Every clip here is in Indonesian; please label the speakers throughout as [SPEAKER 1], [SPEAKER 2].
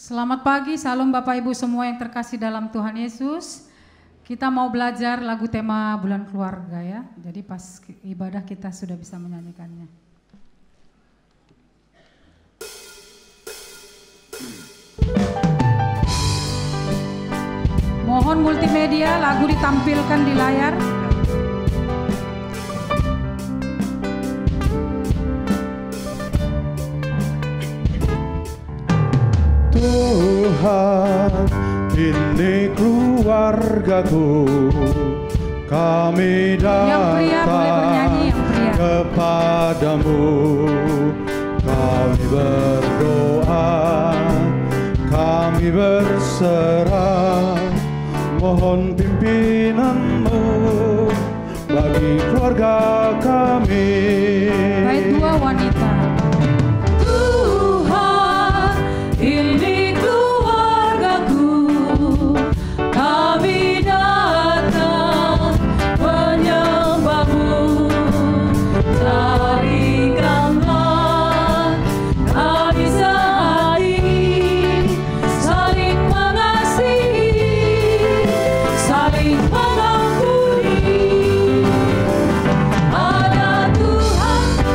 [SPEAKER 1] Selamat pagi, salam Bapak Ibu semua yang terkasih dalam Tuhan Yesus. Kita mau belajar lagu tema bulan keluarga ya. Jadi pas ibadah kita sudah bisa menyanyikannya. Mohon multimedia, lagu ditampilkan di layar.
[SPEAKER 2] Tuhan, ini keluargaku, kami datang kepadamu, kami berdoa, kami berserah, mohon pimpinanmu bagi keluarga kami.
[SPEAKER 1] Baik, dua wanita.
[SPEAKER 3] Tuhan, ini
[SPEAKER 4] Ada Tuhan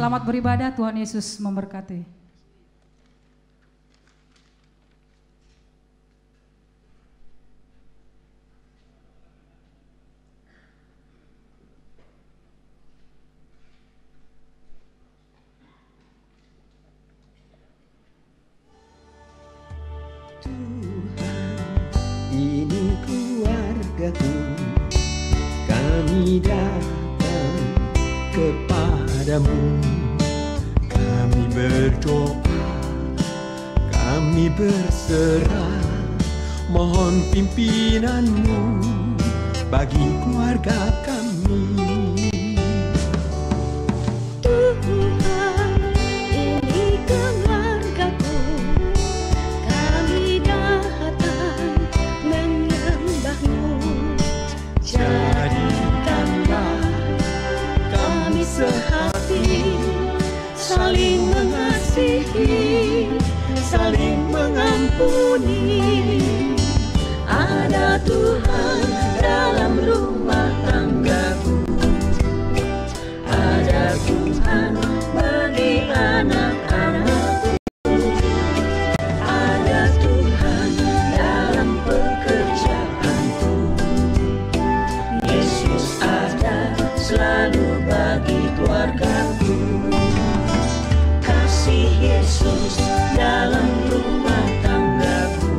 [SPEAKER 1] Selamat beribadah, Tuhan Yesus memberkati.
[SPEAKER 4] Ini keluargaku, kami datang kepadamu. Kami berdoa, kami berserah, mohon pimpinanmu bagi keluarga kami.
[SPEAKER 3] Tuhan, ini keluargaku, kami datang menyembah-Mu. Jadikanlah kami sehati, saling mengasihi, saling mengampuni. Ada Tuhan dalam rumah tanggaku, ada Tuhan bagi anak-anakku, ada Tuhan dalam pekerjaanku. Yesus ada selalu bagi keluargaku. Kasih Yesus dalam rumah tanggaku,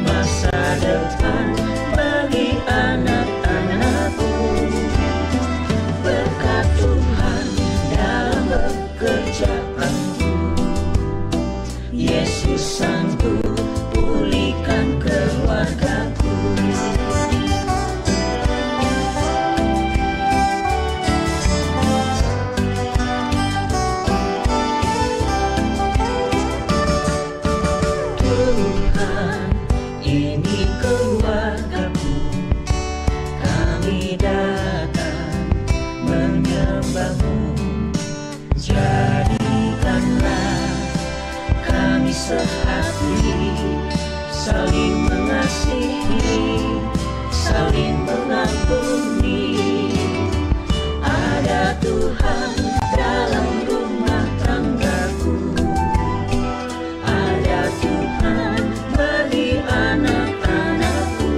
[SPEAKER 3] masa depan bagi anak-anakku. Berkat Tuhan dalam pekerjaanku, Yesus sanggup pulihkan keluargaku. Tuhan, ini keluargaku, kami datang menyembah-Mu. Jadikanlah kami sehati, saling mengasihi, saling mengampuni. Ada Tuhan dalam rumah tanggaku, ada Tuhan bagi anak-anakku,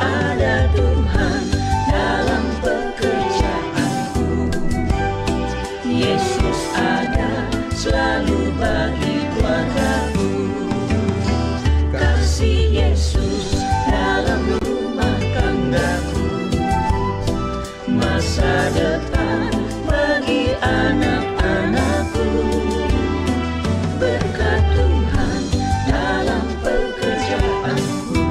[SPEAKER 3] ada Tuhan dalam pekerjaanku. Yesus ada selalu bagi keluargaku. Kasih Yesus dalam rumah tanggaku, masa depan bagi anak-anakku. Berkat Tuhan dalam pekerjaanku,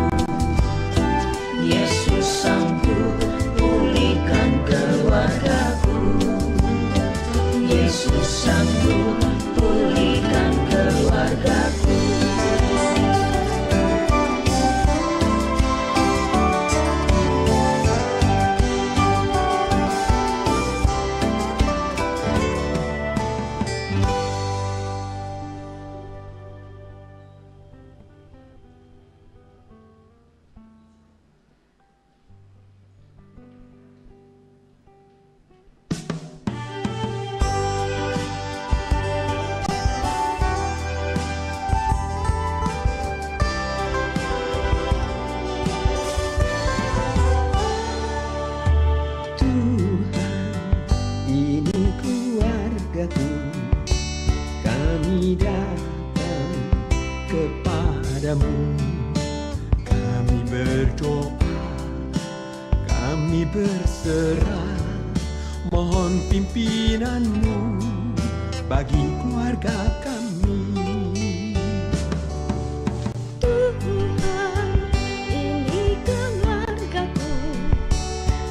[SPEAKER 3] Yesus sanggup pulihkan keluargaku. Yesus sanggup pulihkan keluargaku. Kami datang kepadamu, kami berdoa, kami berserah, mohon pimpinanmu bagi keluarga kami. Tuhan, ini keluargaku,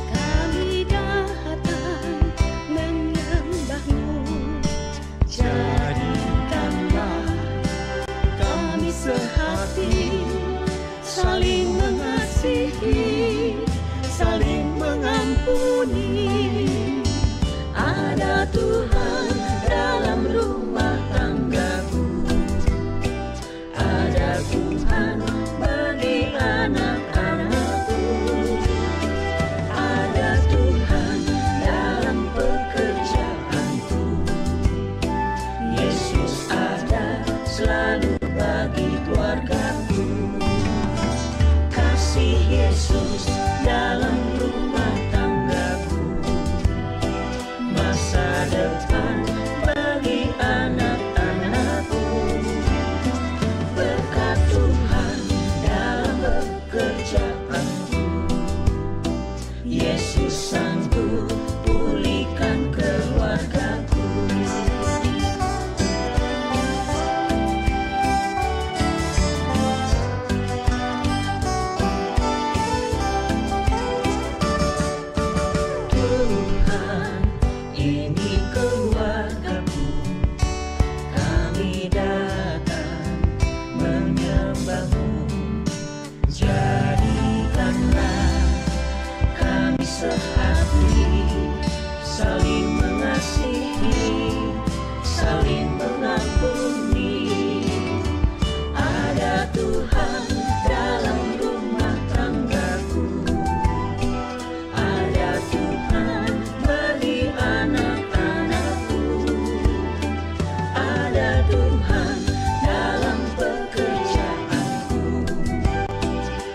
[SPEAKER 3] kami datang menyembah-Mu. Jadikanlah kami sehati, saling mengasihi, saling mengampuni. Ada Tuhan dalam rumah tangga. Yesus dalam rumah tanggaku, masa depan bagi anak-anakku, berkat Tuhan dalam pekerjaanku, Yesus sanggup pulihkan keluargaku. Tuhan, ini keluargaku, kami datang menyembah-Mu. Jadikanlah kami sehati, saling mengasihi, saling mengampuni. Ada Tuhan dalam rumah tanggaku, ada Tuhan bagi anak-anakku, ada Tuhan dalam pekerjaanku,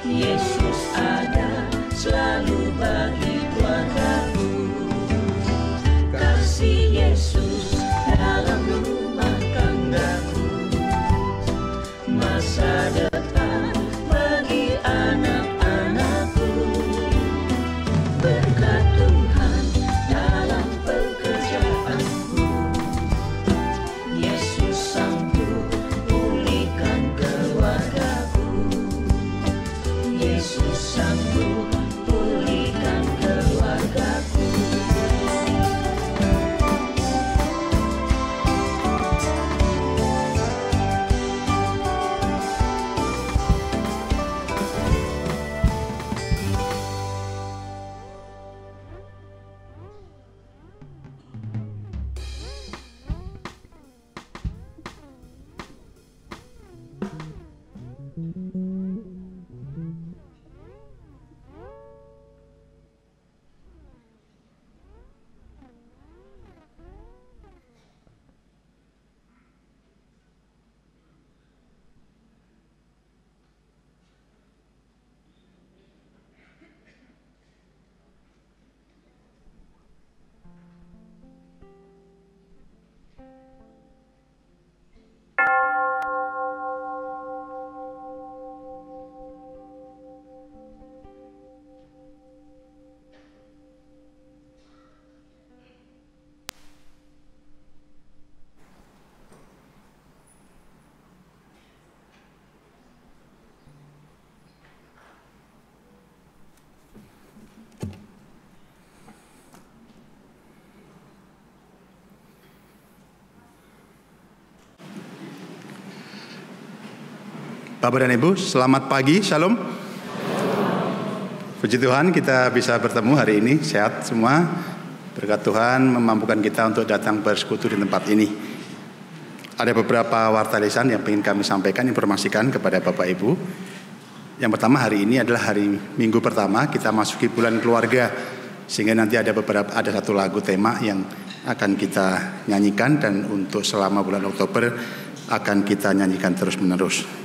[SPEAKER 3] Yesus ada selalu bagi keluargaku. Kasih Yesus dalam rumah tanggaku, masa depan bagi anak-anakku, berkat Tuhan dalam pekerjaanku, Yesus sanggup pulihkan keluargaku, Yesus sanggup pulihkan keluargaku.
[SPEAKER 5] Bapak dan Ibu, selamat pagi, Shalom. Puji Tuhan kita bisa bertemu hari ini, sehat semua. Berkat Tuhan memampukan kita untuk datang bersekutu di tempat ini. Ada beberapa warta lisan yang ingin kami sampaikan, informasikan kepada Bapak Ibu. Yang pertama, hari ini adalah hari Minggu pertama kita masuki bulan keluarga, sehingga nanti ada satu lagu tema yang akan kita nyanyikan, dan untuk selama bulan Oktober akan kita nyanyikan terus-menerus.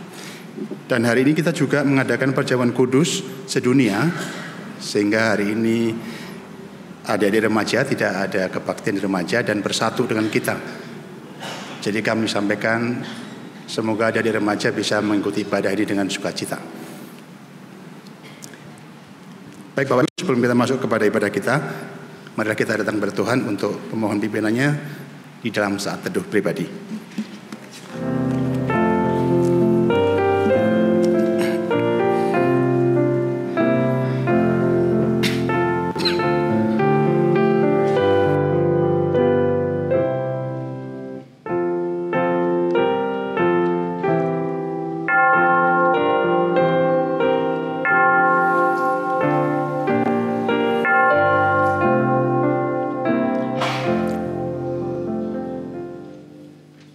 [SPEAKER 5] Dan hari ini kita juga mengadakan perjamuan kudus sedunia, sehingga hari ini adik-adik remaja tidak ada kebaktian di remaja dan bersatu dengan kita. Jadi kami sampaikan semoga adik-adik remaja bisa mengikuti ibadah ini dengan sukacita. Baik Bapak Ibu, sebelum kita masuk kepada ibadah kita, marilah kita datang kepada Tuhan untuk memohon pimpinannya di dalam saat teduh pribadi.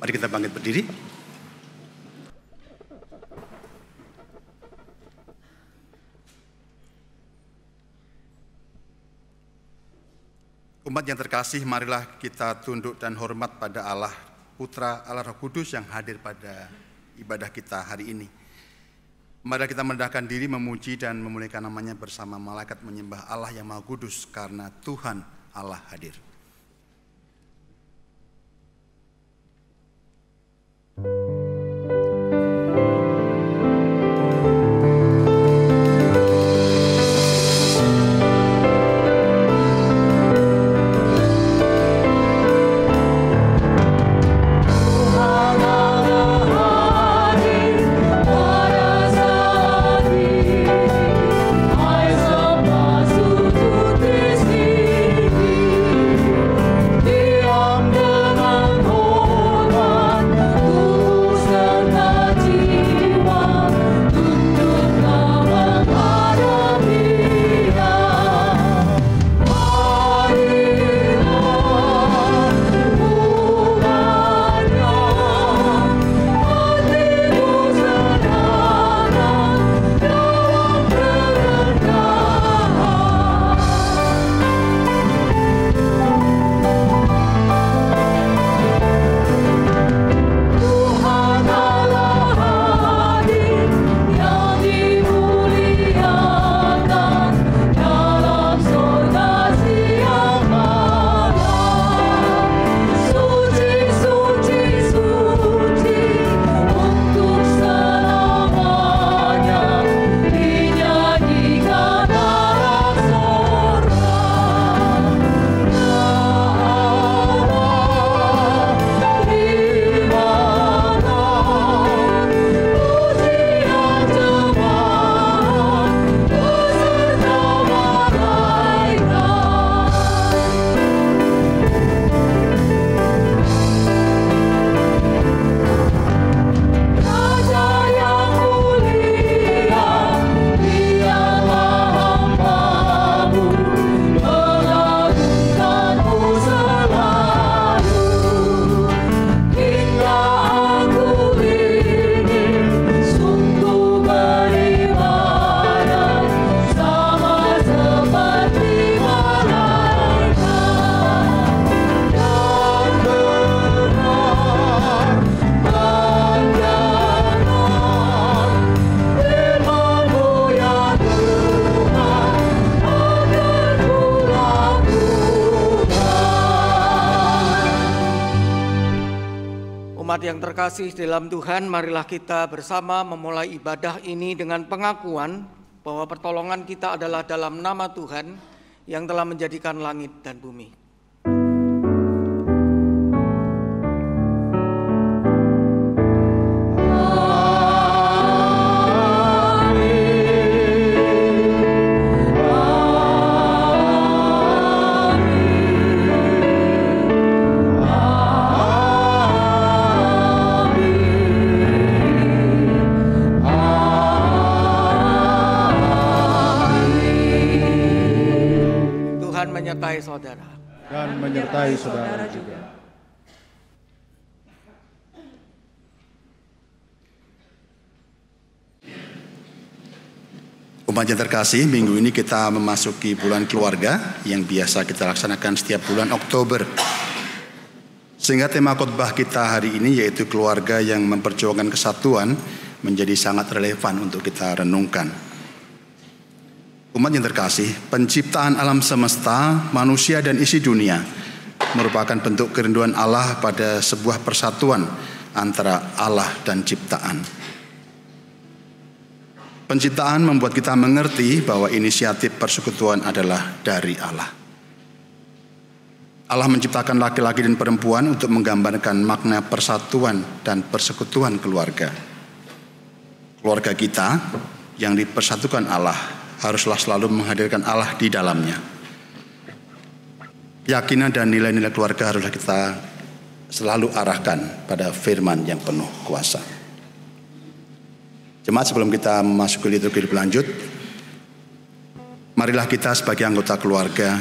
[SPEAKER 5] Mari kita bangkit berdiri. Umat yang terkasih, marilah kita tunduk dan hormat pada Allah Putra, Allah Roh Kudus yang hadir pada ibadah kita hari ini. Mari kita merendahkan diri, memuji dan memuliakan namanya bersama malaikat menyembah Allah yang Maha Kudus karena Tuhan Allah hadir.
[SPEAKER 6] Umat yang terkasih dalam Tuhan, marilah kita bersama memulai ibadah ini dengan pengakuan bahwa pertolongan kita adalah dalam nama Tuhan yang telah menjadikan langit dan bumi. Menyertai saudara
[SPEAKER 2] dan menyertai saudara juga.
[SPEAKER 5] Umat yang terkasih, minggu ini kita memasuki bulan keluarga yang biasa kita laksanakan setiap bulan Oktober. Sehingga tema khotbah kita hari ini yaitu keluarga yang memperjuangkan kesatuan menjadi sangat relevan untuk kita renungkan. Umat yang terkasih, penciptaan alam semesta, manusia dan isi dunia merupakan bentuk kerinduan Allah pada sebuah persatuan antara Allah dan ciptaan. Penciptaan membuat kita mengerti bahwa inisiatif persekutuan adalah dari Allah. Allah menciptakan laki-laki dan perempuan untuk menggambarkan makna persatuan dan persekutuan keluarga. Keluarga kita yang dipersatukan Allah haruslah selalu menghadirkan Allah di dalamnya. Keyakinan dan nilai-nilai keluarga haruslah kita selalu arahkan pada firman yang penuh kuasa. Jemaat, sebelum kita memasuki liturgi lebih lanjut, marilah kita sebagai anggota keluarga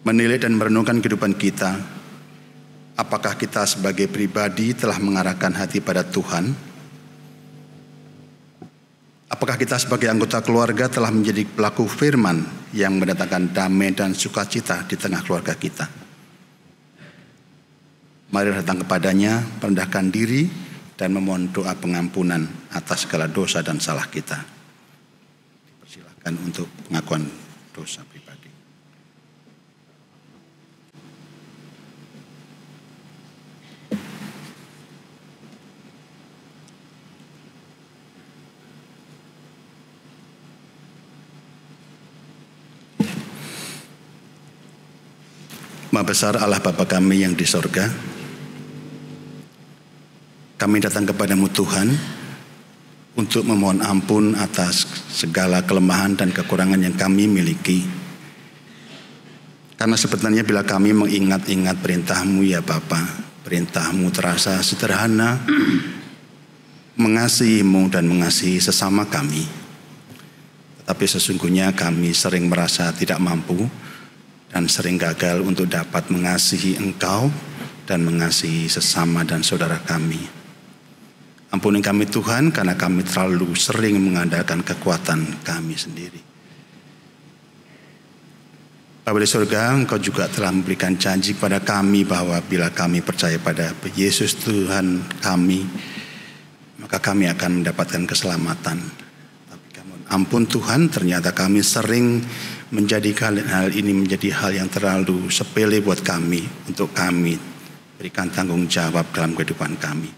[SPEAKER 5] menilai dan merenungkan kehidupan kita. Apakah kita sebagai pribadi telah mengarahkan hati pada Tuhan? Apakah kita sebagai anggota keluarga telah menjadi pelaku firman yang mendatangkan damai dan sukacita di tengah keluarga kita? Mari datang kepadanya, merendahkan diri, dan memohon doa pengampunan atas segala dosa dan salah kita. Silakan untuk pengakuan dosa pribadi. Maha besar Allah Bapa kami yang di sorga, kami datang kepadamu Tuhan untuk memohon ampun atas segala kelemahan dan kekurangan yang kami miliki. Karena sebenarnya bila kami mengingat-ingat perintah-Mu ya Bapa, perintah-Mu terasa sederhana, mengasihi-Mu dan mengasihi sesama kami. Tetapi sesungguhnya kami sering merasa tidak mampu dan sering gagal untuk dapat mengasihi Engkau dan mengasihi sesama dan saudara kami. Ampuni kami Tuhan, karena kami terlalu sering mengandalkan kekuatan kami sendiri. Bapa di surga, Engkau juga telah memberikan janji kepada kami bahwa bila kami percaya pada Yesus Tuhan kami, maka kami akan mendapatkan keselamatan. Tapi ampun Tuhan, ternyata kami sering menjadikan hal ini menjadi hal yang terlalu sepele buat kami, untuk kami berikan tanggung jawab dalam kehidupan kami.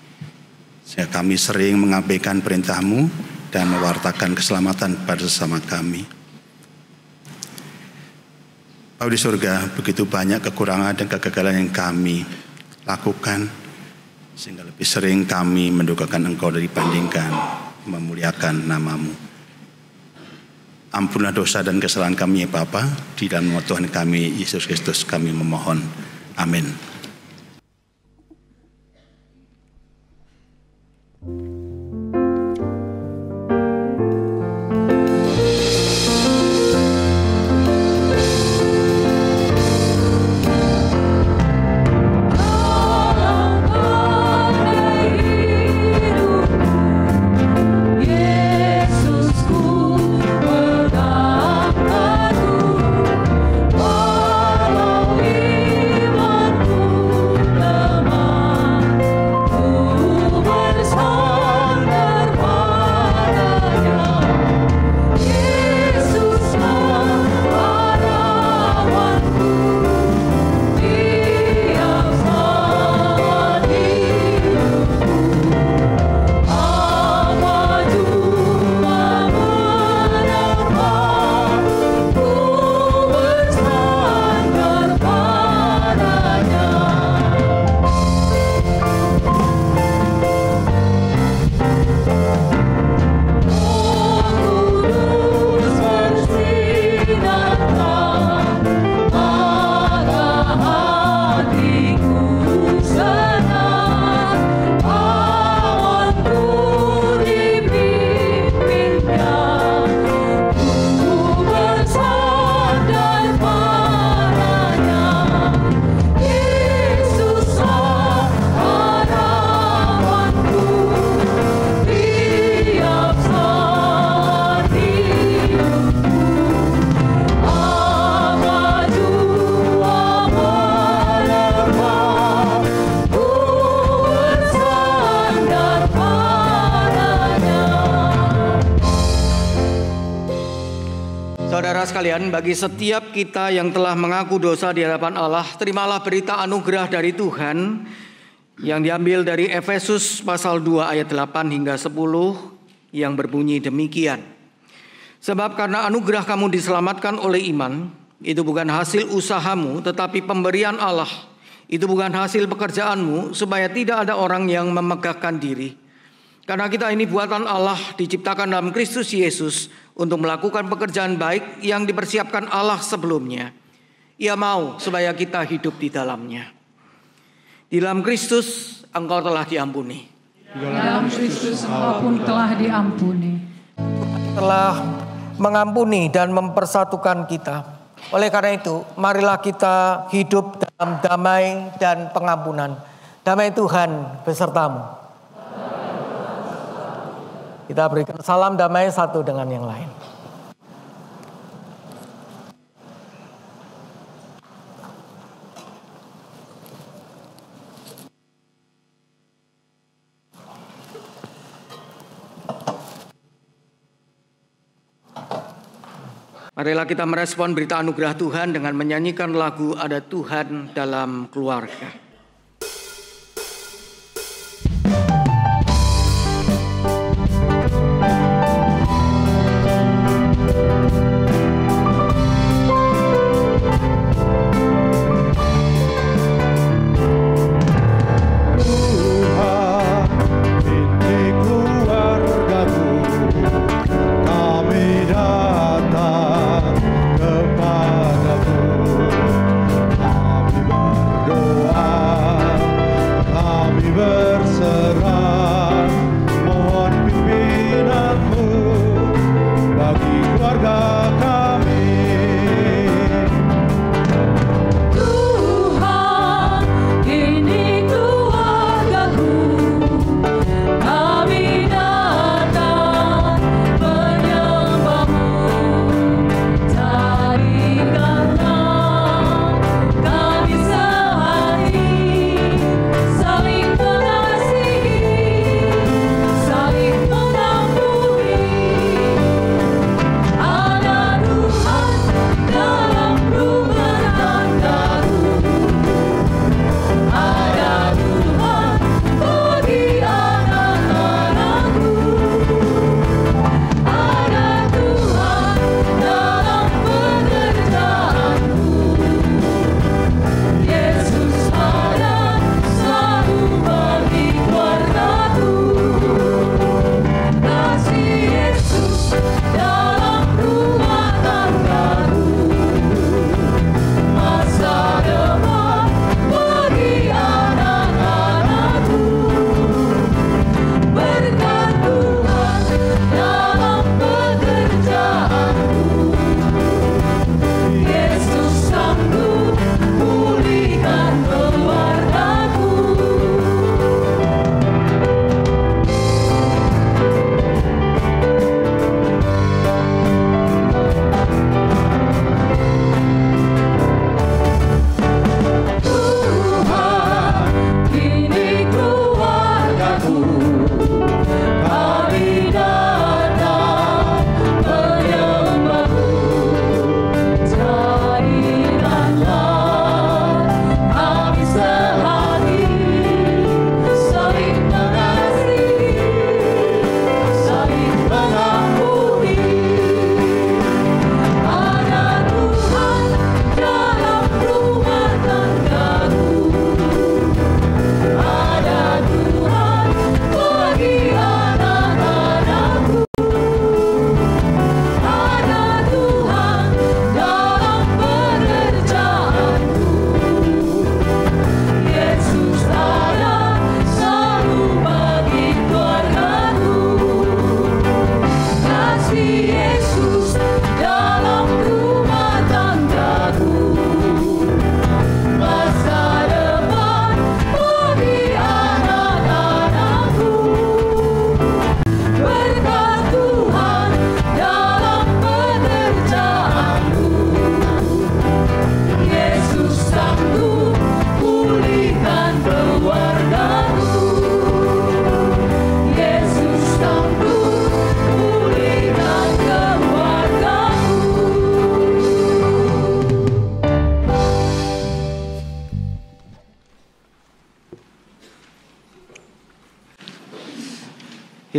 [SPEAKER 5] Sehingga kami sering mengabaikan perintah-Mu dan mewartakan keselamatan pada sesama kami. Bapa di surga, begitu banyak kekurangan dan kegagalan yang kami lakukan, sehingga lebih sering kami mendukakan Engkau dibandingkan memuliakan nama-Mu. Ampunlah dosa dan kesalahan kami ya Bapa, di dalam nama Tuhan kami Yesus Kristus kami memohon. Amin.
[SPEAKER 6] Saudara sekalian, bagi setiap kita yang telah mengaku dosa di hadapan Allah, terimalah berita anugerah dari Tuhan yang diambil dari Efesus pasal 2 ayat 8 hingga 10 yang berbunyi demikian. Sebab karena anugerah kamu diselamatkan oleh iman, itu bukan hasil usahamu tetapi pemberian Allah. Itu bukan hasil pekerjaanmu, supaya tidak ada orang yang memegahkan diri. Karena kita ini buatan Allah, diciptakan dalam Kristus Yesus untuk melakukan pekerjaan baik yang dipersiapkan Allah sebelumnya. Ia mau supaya kita hidup di dalamnya. Di dalam Kristus engkau telah diampuni.
[SPEAKER 1] Di dalam Kristus engkau pun telah diampuni.
[SPEAKER 6] Telah mengampuni dan mempersatukan kita. Oleh karena itu, marilah kita hidup dalam damai dan pengampunan. Damai Tuhan besertamu. Kita berikan salam damai satu dengan yang lain. Marilah kita merespon berita anugerah Tuhan dengan menyanyikan lagu Ada Tuhan Dalam Keluarga.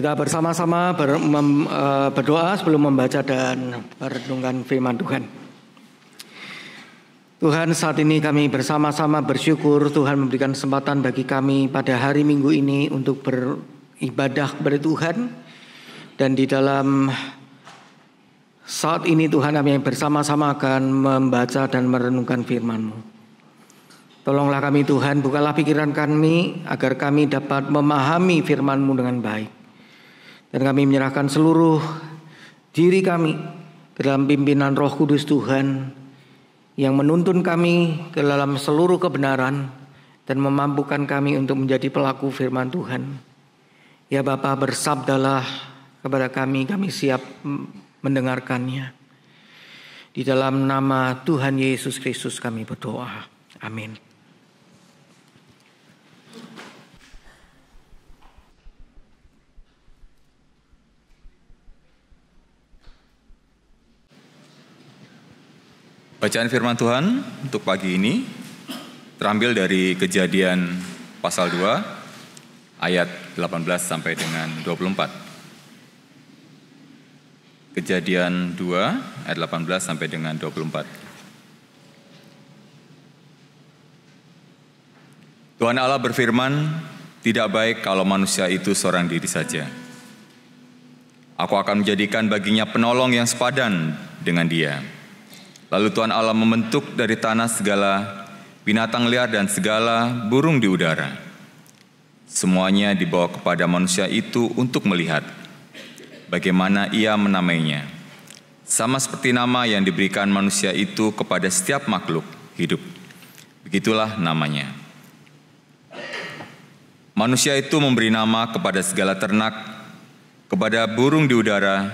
[SPEAKER 6] Kita bersama-sama berdoa sebelum membaca dan merenungkan firman Tuhan. Tuhan, saat ini kami bersama-sama bersyukur Tuhan memberikan kesempatan bagi kami pada hari Minggu ini untuk beribadah kepada Tuhan. Dan di dalam saat ini Tuhan, kami bersama-sama akan membaca dan merenungkan firman-Mu. Tolonglah kami Tuhan, bukalah pikiran kami agar kami dapat memahami firman-Mu dengan baik. Dan kami menyerahkan seluruh diri kami ke dalam pimpinan Roh Kudus Tuhan yang menuntun kami ke dalam seluruh kebenaran dan memampukan kami untuk menjadi pelaku firman Tuhan. Ya Bapa, bersabdalah kepada kami siap mendengarkannya. Di dalam nama Tuhan Yesus Kristus kami berdoa. Amin.
[SPEAKER 7] Bacaan firman Tuhan untuk pagi ini terambil dari Kejadian pasal 2 ayat 18 sampai dengan 24. Kejadian 2 ayat 18 sampai dengan 24. Tuhan Allah berfirman, "Tidak baik kalau manusia itu seorang diri saja. Aku akan menjadikan baginya penolong yang sepadan dengan dia." Lalu Tuhan Allah membentuk dari tanah segala binatang liar dan segala burung di udara. Semuanya dibawa kepada manusia itu untuk melihat bagaimana ia menamainya. Sama seperti nama yang diberikan manusia itu kepada setiap makhluk hidup. Begitulah namanya. Manusia itu memberi nama kepada segala ternak, kepada burung di udara,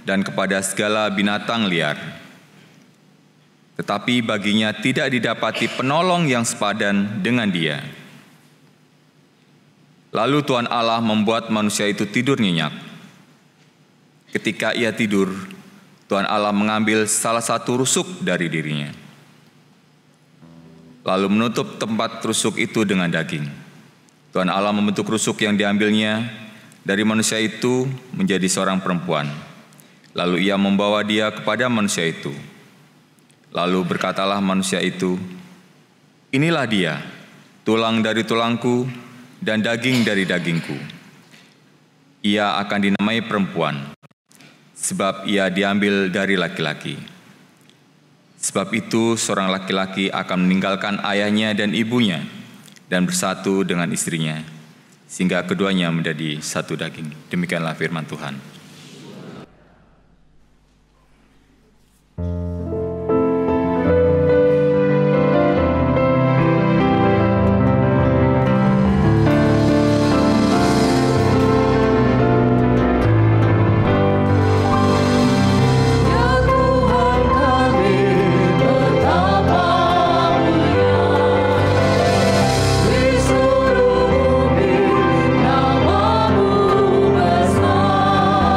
[SPEAKER 7] dan kepada segala binatang liar. Tetapi baginya tidak didapati penolong yang sepadan dengan dia. Lalu Tuhan Allah membuat manusia itu tidur nyenyak. Ketika ia tidur, Tuhan Allah mengambil salah satu rusuk dari dirinya, lalu menutup tempat rusuk itu dengan daging. Tuhan Allah membentuk rusuk yang diambilnya dari manusia itu menjadi seorang perempuan. Lalu ia membawa dia kepada manusia itu. Lalu berkatalah manusia itu, "Inilah dia, tulang dari tulangku dan daging dari dagingku. Ia akan dinamai perempuan, sebab ia diambil dari laki-laki. Sebab itu seorang laki-laki akan meninggalkan ayahnya dan ibunya dan bersatu dengan istrinya, sehingga keduanya menjadi satu daging." Demikianlah firman Tuhan.
[SPEAKER 3] Namamu besar.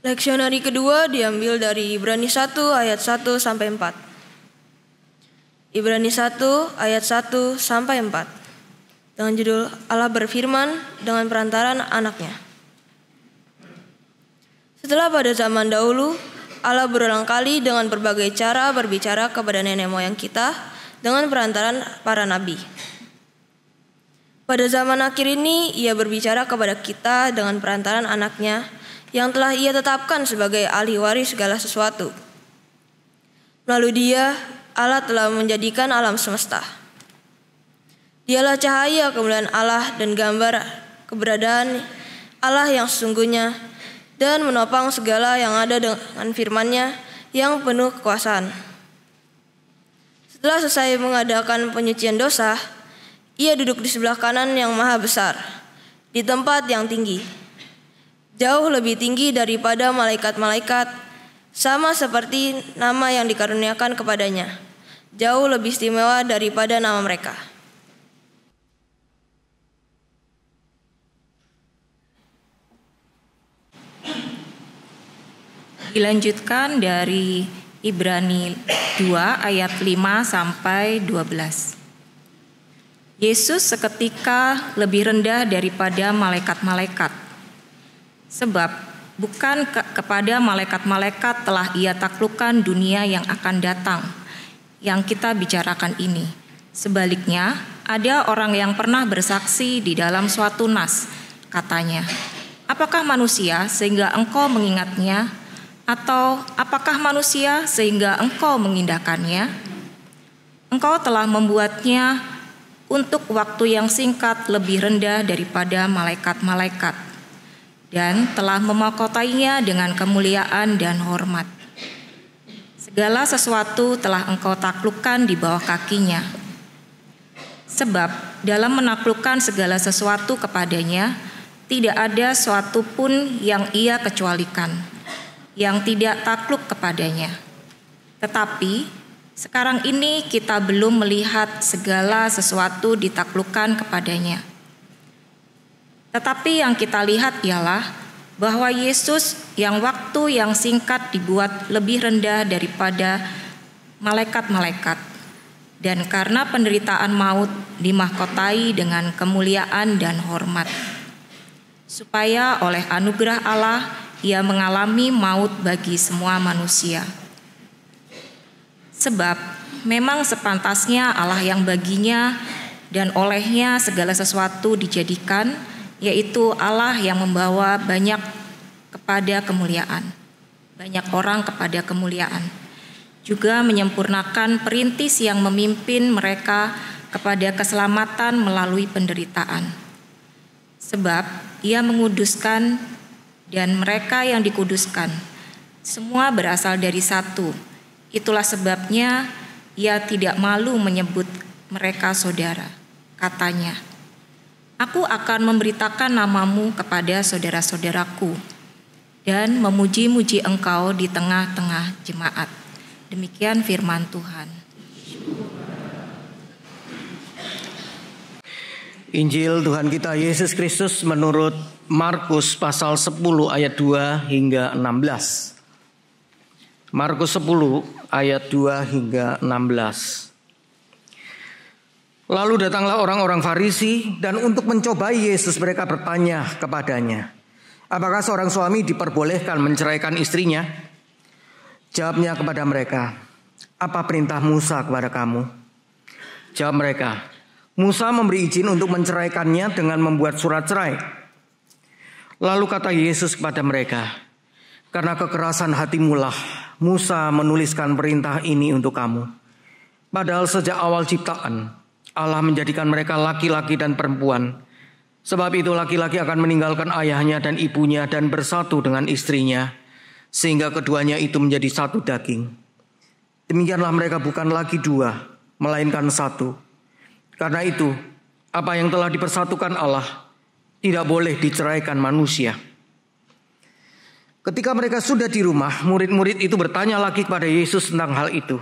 [SPEAKER 8] Leksionari kedua diambil dari Ibrani 1 ayat 1 sampai 4. Ibrani 1 ayat 1 sampai 4. Dengan judul Allah berfirman dengan perantaran anaknya. Setelah pada zaman dahulu, Allah berulang kali dengan berbagai cara berbicara kepada nenek moyang kita dengan perantaran para nabi. Pada zaman akhir ini, Ia berbicara kepada kita dengan perantaran anaknya yang telah Ia tetapkan sebagai ahli waris segala sesuatu. Melalui Dia, Allah telah menjadikan alam semesta. Dialah cahaya kemuliaan Allah dan gambar keberadaan Allah yang sesungguhnya dan menopang segala yang ada dengan firman-Nya yang penuh kekuasaan. Setelah selesai mengadakan penyucian dosa, Ia duduk di sebelah kanan yang maha besar, di tempat yang tinggi, jauh lebih tinggi daripada malaikat-malaikat, sama seperti nama yang dikaruniakan kepadanya, jauh lebih istimewa daripada nama mereka.
[SPEAKER 9] Dilanjutkan dari Ibrani 2 ayat 5 sampai 12. Yesus seketika lebih rendah daripada malaikat-malaikat. Sebab bukan kepada malaikat-malaikat telah Ia taklukkan dunia yang akan datang, yang kita bicarakan ini. Sebaliknya, ada orang yang pernah bersaksi di dalam suatu nas, katanya, "Apakah manusia sehingga engkau mengingatnya? Atau apakah manusia sehingga engkau mengindahkannya? Engkau telah membuatnya untuk waktu yang singkat lebih rendah daripada malaikat-malaikat, dan telah memahkotainya dengan kemuliaan dan hormat. Segala sesuatu telah engkau taklukkan di bawah kakinya. Sebab dalam menaklukkan segala sesuatu kepadanya, tidak ada suatu pun yang Ia kecualikan, yang tidak takluk kepadanya. Tetapi sekarang ini kita belum melihat segala sesuatu ditaklukkan kepadanya. Tetapi yang kita lihat ialah bahwa Yesus yang waktu yang singkat dibuat lebih rendah daripada malaikat-malaikat, dan karena penderitaan maut dimahkotai dengan kemuliaan dan hormat, supaya oleh anugerah Allah Ia mengalami maut bagi semua manusia. Sebab memang sepantasnya Allah yang baginya dan olehnya segala sesuatu dijadikan, yaitu Allah yang membawa banyak orang kepada kemuliaan, juga menyempurnakan perintis yang memimpin mereka kepada keselamatan melalui penderitaan. Sebab Ia menguduskan dan mereka yang dikuduskan semua berasal dari satu. Itulah sebabnya Ia tidak malu menyebut mereka saudara. Katanya, "Aku akan memberitakan namamu kepada saudara-saudaraku dan memuji-muji engkau di tengah-tengah jemaat." Demikian firman Tuhan.
[SPEAKER 6] Injil Tuhan kita Yesus Kristus menurut Markus pasal 10 ayat 2 hingga 16. Markus 10 ayat 2 hingga 16. Lalu datanglah orang-orang Farisi, dan untuk mencobai Yesus mereka bertanya kepadanya, "Apakah seorang suami diperbolehkan menceraikan istrinya?" Jawabnya kepada mereka, "Apa perintah Musa kepada kamu?" Jawab mereka, "Musa memberi izin untuk menceraikannya dengan membuat surat cerai." Lalu kata Yesus kepada mereka, "Karena kekerasan hatimulah Musa menuliskan perintah ini untuk kamu. Padahal sejak awal ciptaan Allah menjadikan mereka laki-laki dan perempuan. Sebab itu laki-laki akan meninggalkan ayahnya dan ibunya dan bersatu dengan istrinya, sehingga keduanya itu menjadi satu daging. Demikianlah mereka bukan lagi dua, melainkan satu. Karena itu, apa yang telah dipersatukan Allah tidak boleh diceraikan manusia." Ketika mereka sudah di rumah, murid-murid itu bertanya lagi kepada Yesus tentang hal itu.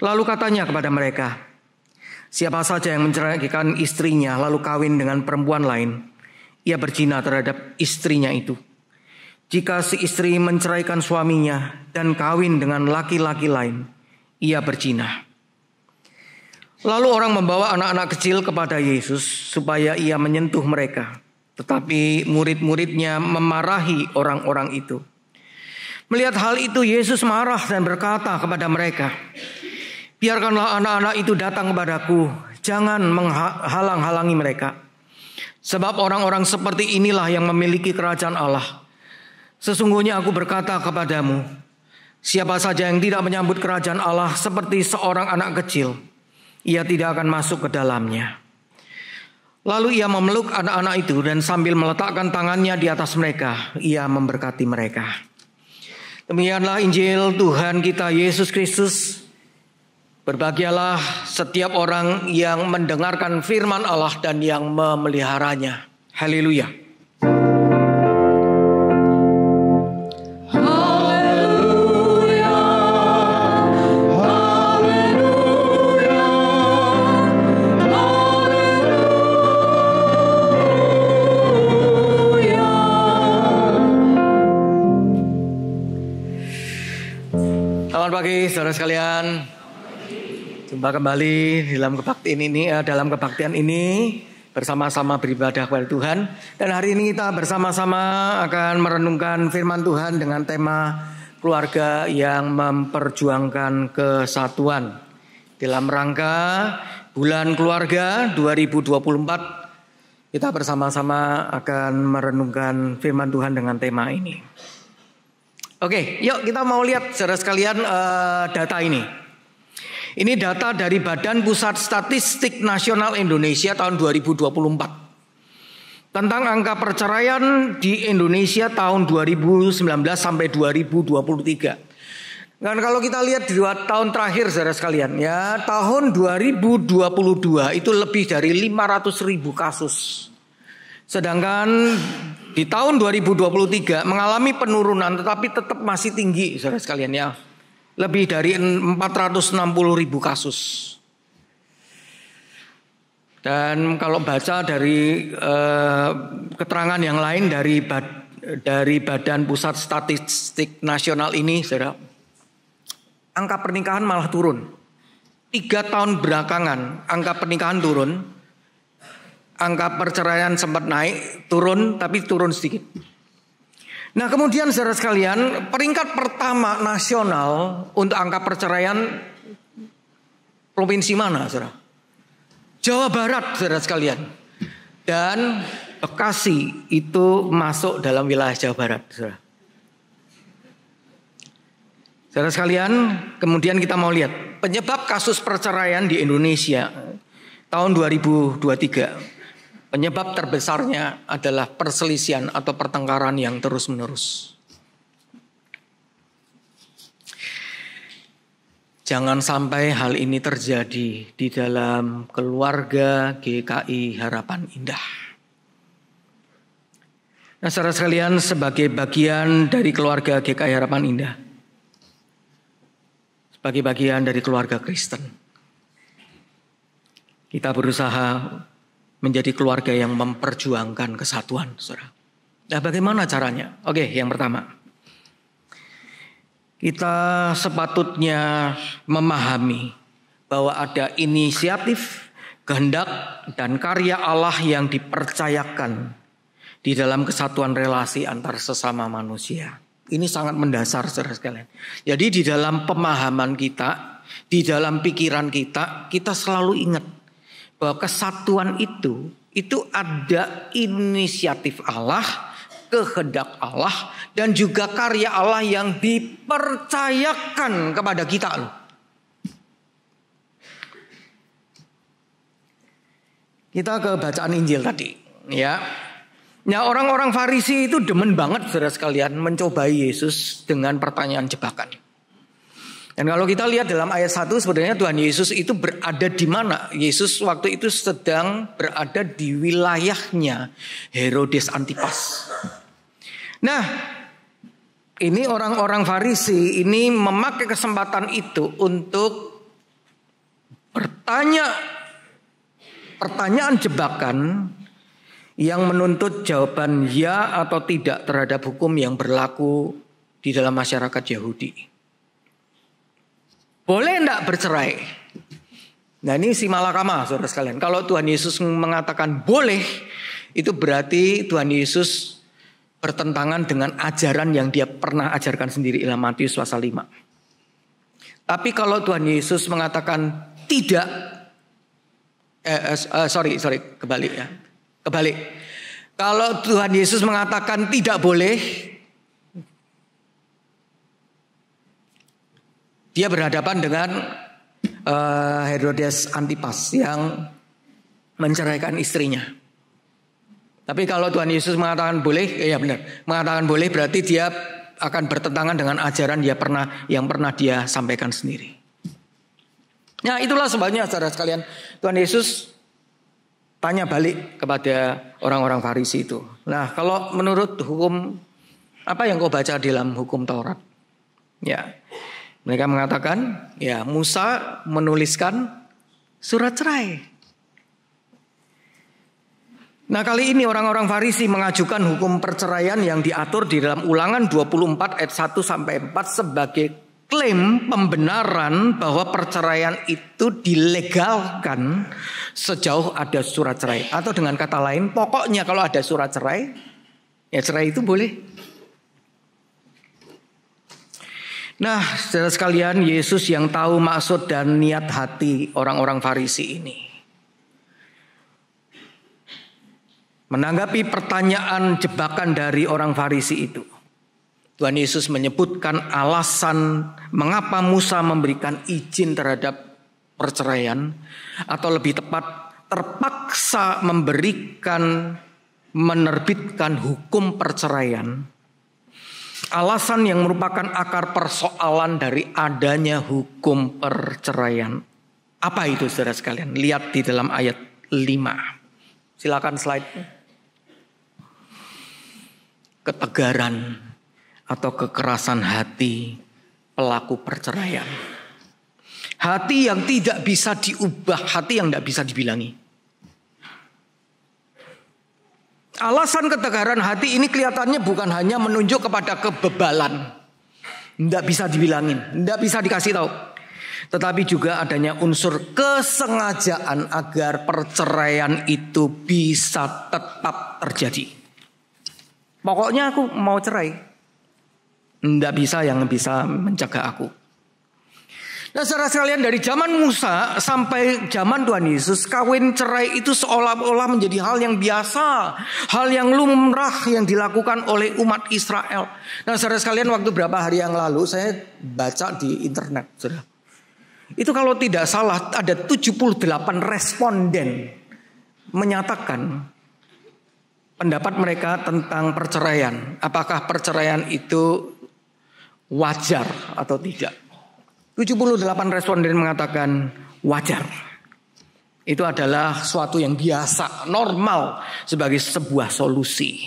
[SPEAKER 6] Lalu katanya kepada mereka, "Siapa saja yang menceraikan istrinya lalu kawin dengan perempuan lain, ia berzina terhadap istrinya itu. Jika si istri menceraikan suaminya dan kawin dengan laki-laki lain, ia berzina. Lalu orang membawa anak-anak kecil kepada Yesus supaya ia menyentuh mereka. Tetapi murid-muridnya memarahi orang-orang itu. Melihat hal itu, Yesus marah dan berkata kepada mereka, "Biarkanlah anak-anak itu datang kepadaku, jangan menghalang-halangi mereka. Sebab orang-orang seperti inilah yang memiliki kerajaan Allah. Sesungguhnya aku berkata kepadamu, siapa saja yang tidak menyambut kerajaan Allah seperti seorang anak kecil, ia tidak akan masuk ke dalamnya." Lalu ia memeluk anak-anak itu dan sambil meletakkan tangannya di atas mereka, ia memberkati mereka. Demikianlah Injil Tuhan kita Yesus Kristus. Berbahagialah setiap orang yang mendengarkan firman Allah dan yang memeliharanya. Haleluya. Selamat pagi saudara sekalian. Jumpa kembali dalam kebaktian ini bersama-sama beribadah kepada Tuhan. Dan hari ini kita bersama-sama akan merenungkan firman Tuhan dengan tema keluarga yang memperjuangkan kesatuan. Dalam rangka bulan keluarga 2024, kita bersama-sama akan merenungkan firman Tuhan dengan tema ini. Oke, yuk kita mau lihat saudara sekalian data ini. Ini data dari Badan Pusat Statistik Nasional Indonesia tahun 2024. Tentang angka perceraian di Indonesia tahun 2019 sampai 2023. Dan kalau kita lihat di 2 tahun terakhir saudara sekalian ya, tahun 2022 itu lebih dari 500.000 kasus. Sedangkan di tahun 2023 mengalami penurunan tetapi tetap masih tinggi saudara sekalian ya. Lebih dari 460.000 kasus. Dan kalau baca dari keterangan yang lain dari Badan Pusat Statistik Nasional ini saudara, angka pernikahan malah turun. 3 tahun belakangan angka pernikahan turun. Angka perceraian sempat naik, turun, tapi turun sedikit. Nah kemudian saudara sekalian, peringkat pertama nasional untuk angka perceraian provinsi mana saudara? Jawa Barat saudara sekalian. Dan Bekasi itu masuk dalam wilayah Jawa Barat saudara. Saudara sekalian, kemudian kita mau lihat penyebab kasus perceraian di Indonesia tahun 2023. Penyebab terbesarnya adalah perselisihan atau pertengkaran yang terus-menerus. Jangan sampai hal ini terjadi di dalam keluarga GKI Harapan Indah. Nah, saudara sekalian, sebagai bagian dari keluarga GKI Harapan Indah, sebagai bagian dari keluarga Kristen, kita berusaha menjadi keluarga yang memperjuangkan kesatuan, saudara. Nah, bagaimana caranya? Oke, yang pertama, kita sepatutnya memahami bahwa ada inisiatif, kehendak, dan karya Allah yang dipercayakan di dalam kesatuan relasi antar sesama manusia. Ini sangat mendasar, saudara sekalian. Jadi di dalam pemahaman kita, di dalam pikiran kita selalu ingat bahwa kesatuan itu ada inisiatif Allah, kehendak Allah, dan juga karya Allah yang dipercayakan kepada kita loh. Kita ke bacaan Injil tadi ya. Nah, orang-orang Farisi itu demen banget saudara sekalian mencobai Yesus dengan pertanyaan jebakan. Dan kalau kita lihat dalam ayat 1 sebenarnya Tuhan Yesus itu berada di mana? Yesus waktu itu sedang berada di wilayahnya Herodes Antipas. Nah, ini orang-orang Farisi ini memakai kesempatan itu untuk bertanya pertanyaan jebakan yang menuntut jawaban ya atau tidak terhadap hukum yang berlaku di dalam masyarakat Yahudi. Boleh enggak bercerai? Nah ini si malakama saudara sekalian. Kalau Tuhan Yesus mengatakan boleh, itu berarti Tuhan Yesus bertentangan dengan ajaran yang dia pernah ajarkan sendiri dalam Matius pasal 5. Tapi kalau Tuhan Yesus mengatakan tidak, kebalik ya. Kebalik. Kalau Tuhan Yesus mengatakan tidak boleh, dia berhadapan dengan Herodes Antipas yang menceraikan istrinya. Tapi kalau Tuhan Yesus mengatakan boleh, ya benar. Mengatakan boleh berarti dia akan bertentangan dengan ajaran yang pernah dia sampaikan sendiri. Nah itulah sebabnya saudara sekalian, Tuhan Yesus tanya balik kepada orang-orang Farisi itu. Nah kalau menurut hukum, apa yang kau baca di dalam hukum Taurat? Ya, mereka mengatakan, ya Musa menuliskan surat cerai. Nah kali ini orang-orang Farisi mengajukan hukum perceraian yang diatur di dalam Ulangan 24 ayat 1 sampai 4 sebagai klaim pembenaran bahwa perceraian itu dilegalkan sejauh ada surat cerai. Atau dengan kata lain, pokoknya kalau ada surat cerai, ya cerai itu boleh. Nah, saudara sekalian, Yesus yang tahu maksud dan niat hati orang-orang Farisi ini, menanggapi pertanyaan jebakan dari orang Farisi itu, Tuhan Yesus menyebutkan alasan mengapa Musa memberikan izin terhadap perceraian, atau lebih tepat terpaksa menerbitkan hukum perceraian. Alasan yang merupakan akar persoalan dari adanya hukum perceraian. Apa itu saudara sekalian? Lihat di dalam ayat 5. Silakan slide. Ketegaran atau kekerasan hati pelaku perceraian. Hati yang tidak bisa diubah, hati yang tidak bisa dibilangi. Alasan ketegaran hati ini kelihatannya bukan hanya menunjuk kepada kebebalan. Tidak bisa dibilangin, tidak bisa dikasih tahu. Tetapi juga adanya unsur kesengajaan agar perceraian itu bisa tetap terjadi. Pokoknya aku mau cerai. Tidak bisa yang bisa mencegah aku. Nah saudara sekalian, dari zaman Musa sampai zaman Tuhan Yesus, kawin cerai itu seolah-olah menjadi hal yang biasa, hal yang lumrah yang dilakukan oleh umat Israel. Nah saudara sekalian, waktu beberapa hari yang lalu saya baca di internet, saudara. Itu kalau tidak salah ada 78 responden menyatakan pendapat mereka tentang perceraian. Apakah perceraian itu wajar atau tidak? 78 responden mengatakan wajar. Itu adalah suatu yang biasa, normal sebagai sebuah solusi.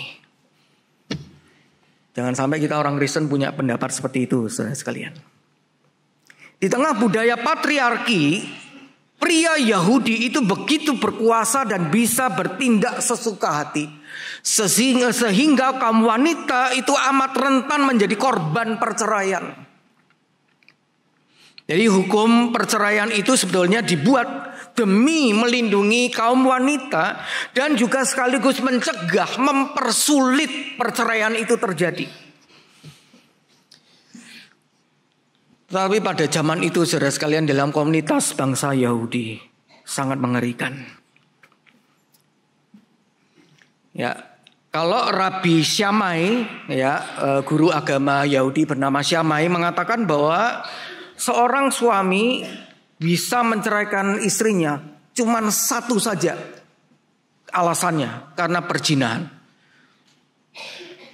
[SPEAKER 6] Jangan sampai kita orang Kristen punya pendapat seperti itu, saudara sekalian. Di tengah budaya patriarki, pria Yahudi itu begitu berkuasa dan bisa bertindak sesuka hati. Sehingga kaum wanita itu amat rentan menjadi korban perceraian. Jadi hukum perceraian itu sebetulnya dibuat demi melindungi kaum wanita dan juga sekaligus mencegah, mempersulit perceraian itu terjadi. Tapi pada zaman itu saudara sekalian, dalam komunitas bangsa Yahudi sangat mengerikan. Ya, kalau Rabi Syamai, ya guru agama Yahudi bernama Syamai mengatakan bahwa seorang suami bisa menceraikan istrinya cuman satu saja alasannya, karena perzinahan.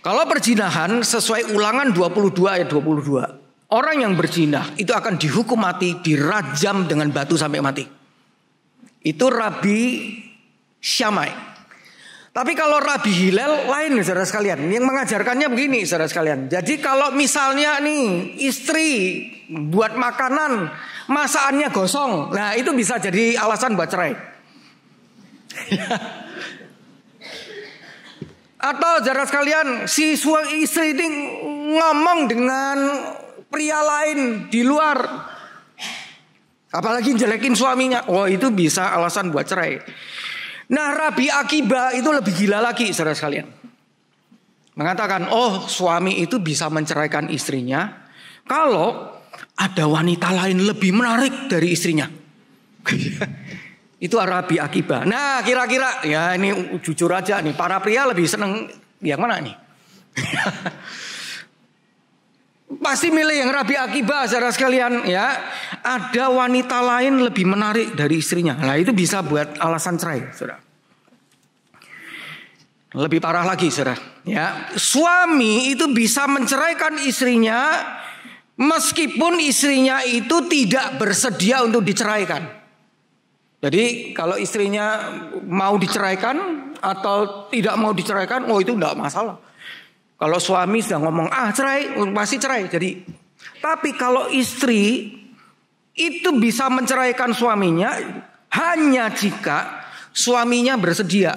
[SPEAKER 6] Kalau perzinahan sesuai Ulangan 22 ayat 22, orang yang berzina itu akan dihukum mati, dirajam dengan batu sampai mati. Itu Rabi Syamai. Tapi kalau Rabi Hillel lain saudara sekalian. Yang mengajarkannya begini saudara sekalian. Jadi kalau misalnya nih istri buat makanan, masakannya gosong. Nah itu bisa jadi alasan buat cerai. Atau saudara sekalian, si istri ini ngomong dengan pria lain di luar, apalagi jelekin suaminya, oh itu bisa alasan buat cerai. Nah, Rabi Akiba itu lebih gila lagi, saudara sekalian. Mengatakan, oh suami itu bisa menceraikan istrinya kalau ada wanita lain lebih menarik dari istrinya. Itu Rabi Akiba. Nah, kira-kira ya ini jujur aja nih, para pria lebih seneng yang mana nih? Pasti milih yang Rabi Akiba, saudara sekalian ya. Ada wanita lain lebih menarik dari istrinya. Nah, itu bisa buat alasan cerai, saudara. Lebih parah lagi, saudara. Ya, suami itu bisa menceraikan istrinya meskipun istrinya itu tidak bersedia untuk diceraikan. Jadi kalau istrinya mau diceraikan atau tidak mau diceraikan, oh itu enggak masalah. Kalau suami sudah ngomong cerai, pasti cerai. Jadi, tapi kalau istri itu bisa menceraikan suaminya hanya jika suaminya bersedia.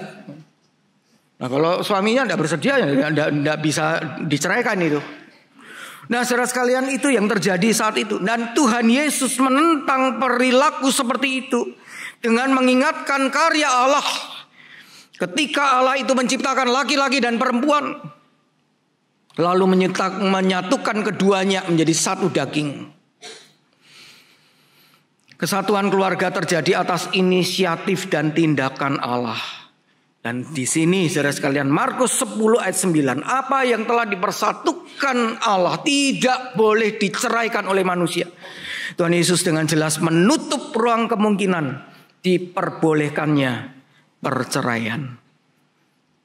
[SPEAKER 6] Nah, kalau suaminya tidak bersedia ya tidak bisa diceraikan itu. Nah, saudara sekalian, itu yang terjadi saat itu. Dan Tuhan Yesus menentang perilaku seperti itu dengan mengingatkan karya Allah. Ketika Allah itu menciptakan laki-laki dan perempuan, lalu menyatukan keduanya menjadi satu daging. Kesatuan keluarga terjadi atas inisiatif dan tindakan Allah. Dan di sini saudara sekalian, Markus 10 ayat 9, apa yang telah dipersatukan Allah tidak boleh diceraikan oleh manusia. Tuhan Yesus dengan jelas menutup ruang kemungkinan diperbolehkannya perceraian.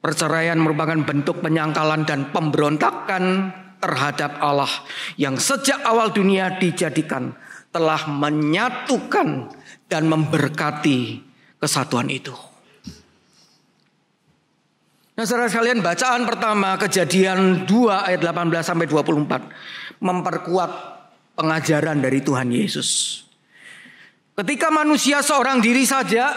[SPEAKER 6] Perceraian merupakan bentuk penyangkalan dan pemberontakan terhadap Allah yang sejak awal dunia dijadikan telah menyatukan dan memberkati kesatuan itu. Nah, saudara sekalian, bacaan pertama Kejadian 2 ayat 18 sampai 24 memperkuat pengajaran dari Tuhan Yesus. Ketika manusia seorang diri saja,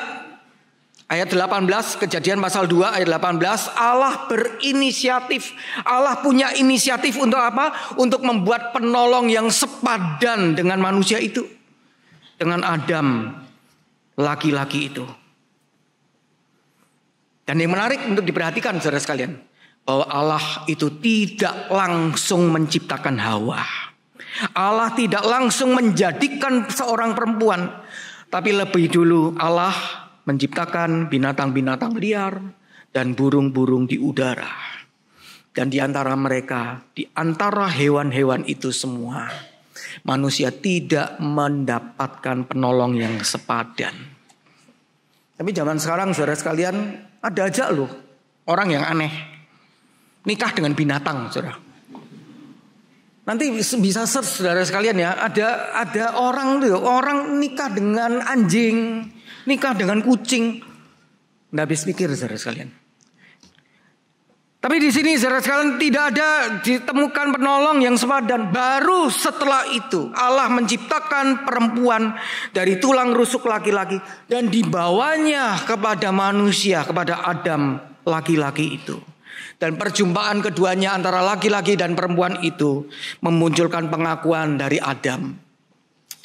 [SPEAKER 6] ayat 18, Kejadian pasal 2 ayat 18, Allah berinisiatif. Allah punya inisiatif untuk apa? Untuk membuat penolong yang sepadan dengan manusia itu. Dengan Adam, laki-laki itu. Dan yang menarik untuk diperhatikan saudara sekalian, bahwa Allah itu tidak langsung menciptakan Hawa. Allah tidak langsung menjadikan seorang perempuan, tapi lebih dulu Allah menciptakan binatang-binatang liar dan burung-burung di udara. Dan di antara mereka, di antara hewan-hewan itu semua, manusia tidak mendapatkan penolong yang sepadan. Tapi zaman sekarang saudara sekalian, ada aja loh orang yang aneh nikah dengan binatang, saudara. Nanti bisa search saudara sekalian ya, ada orang nikah dengan anjing, nikah dengan kucing. Nggak habis pikir saudara sekalian. Tapi di sini saudara sekalian tidak ada ditemukan penolong yang sepadan. Baru setelah itu Allah menciptakan perempuan dari tulang rusuk laki-laki dan dibawanya kepada manusia, kepada Adam laki-laki itu. Dan perjumpaan keduanya antara laki-laki dan perempuan itu memunculkan pengakuan dari Adam.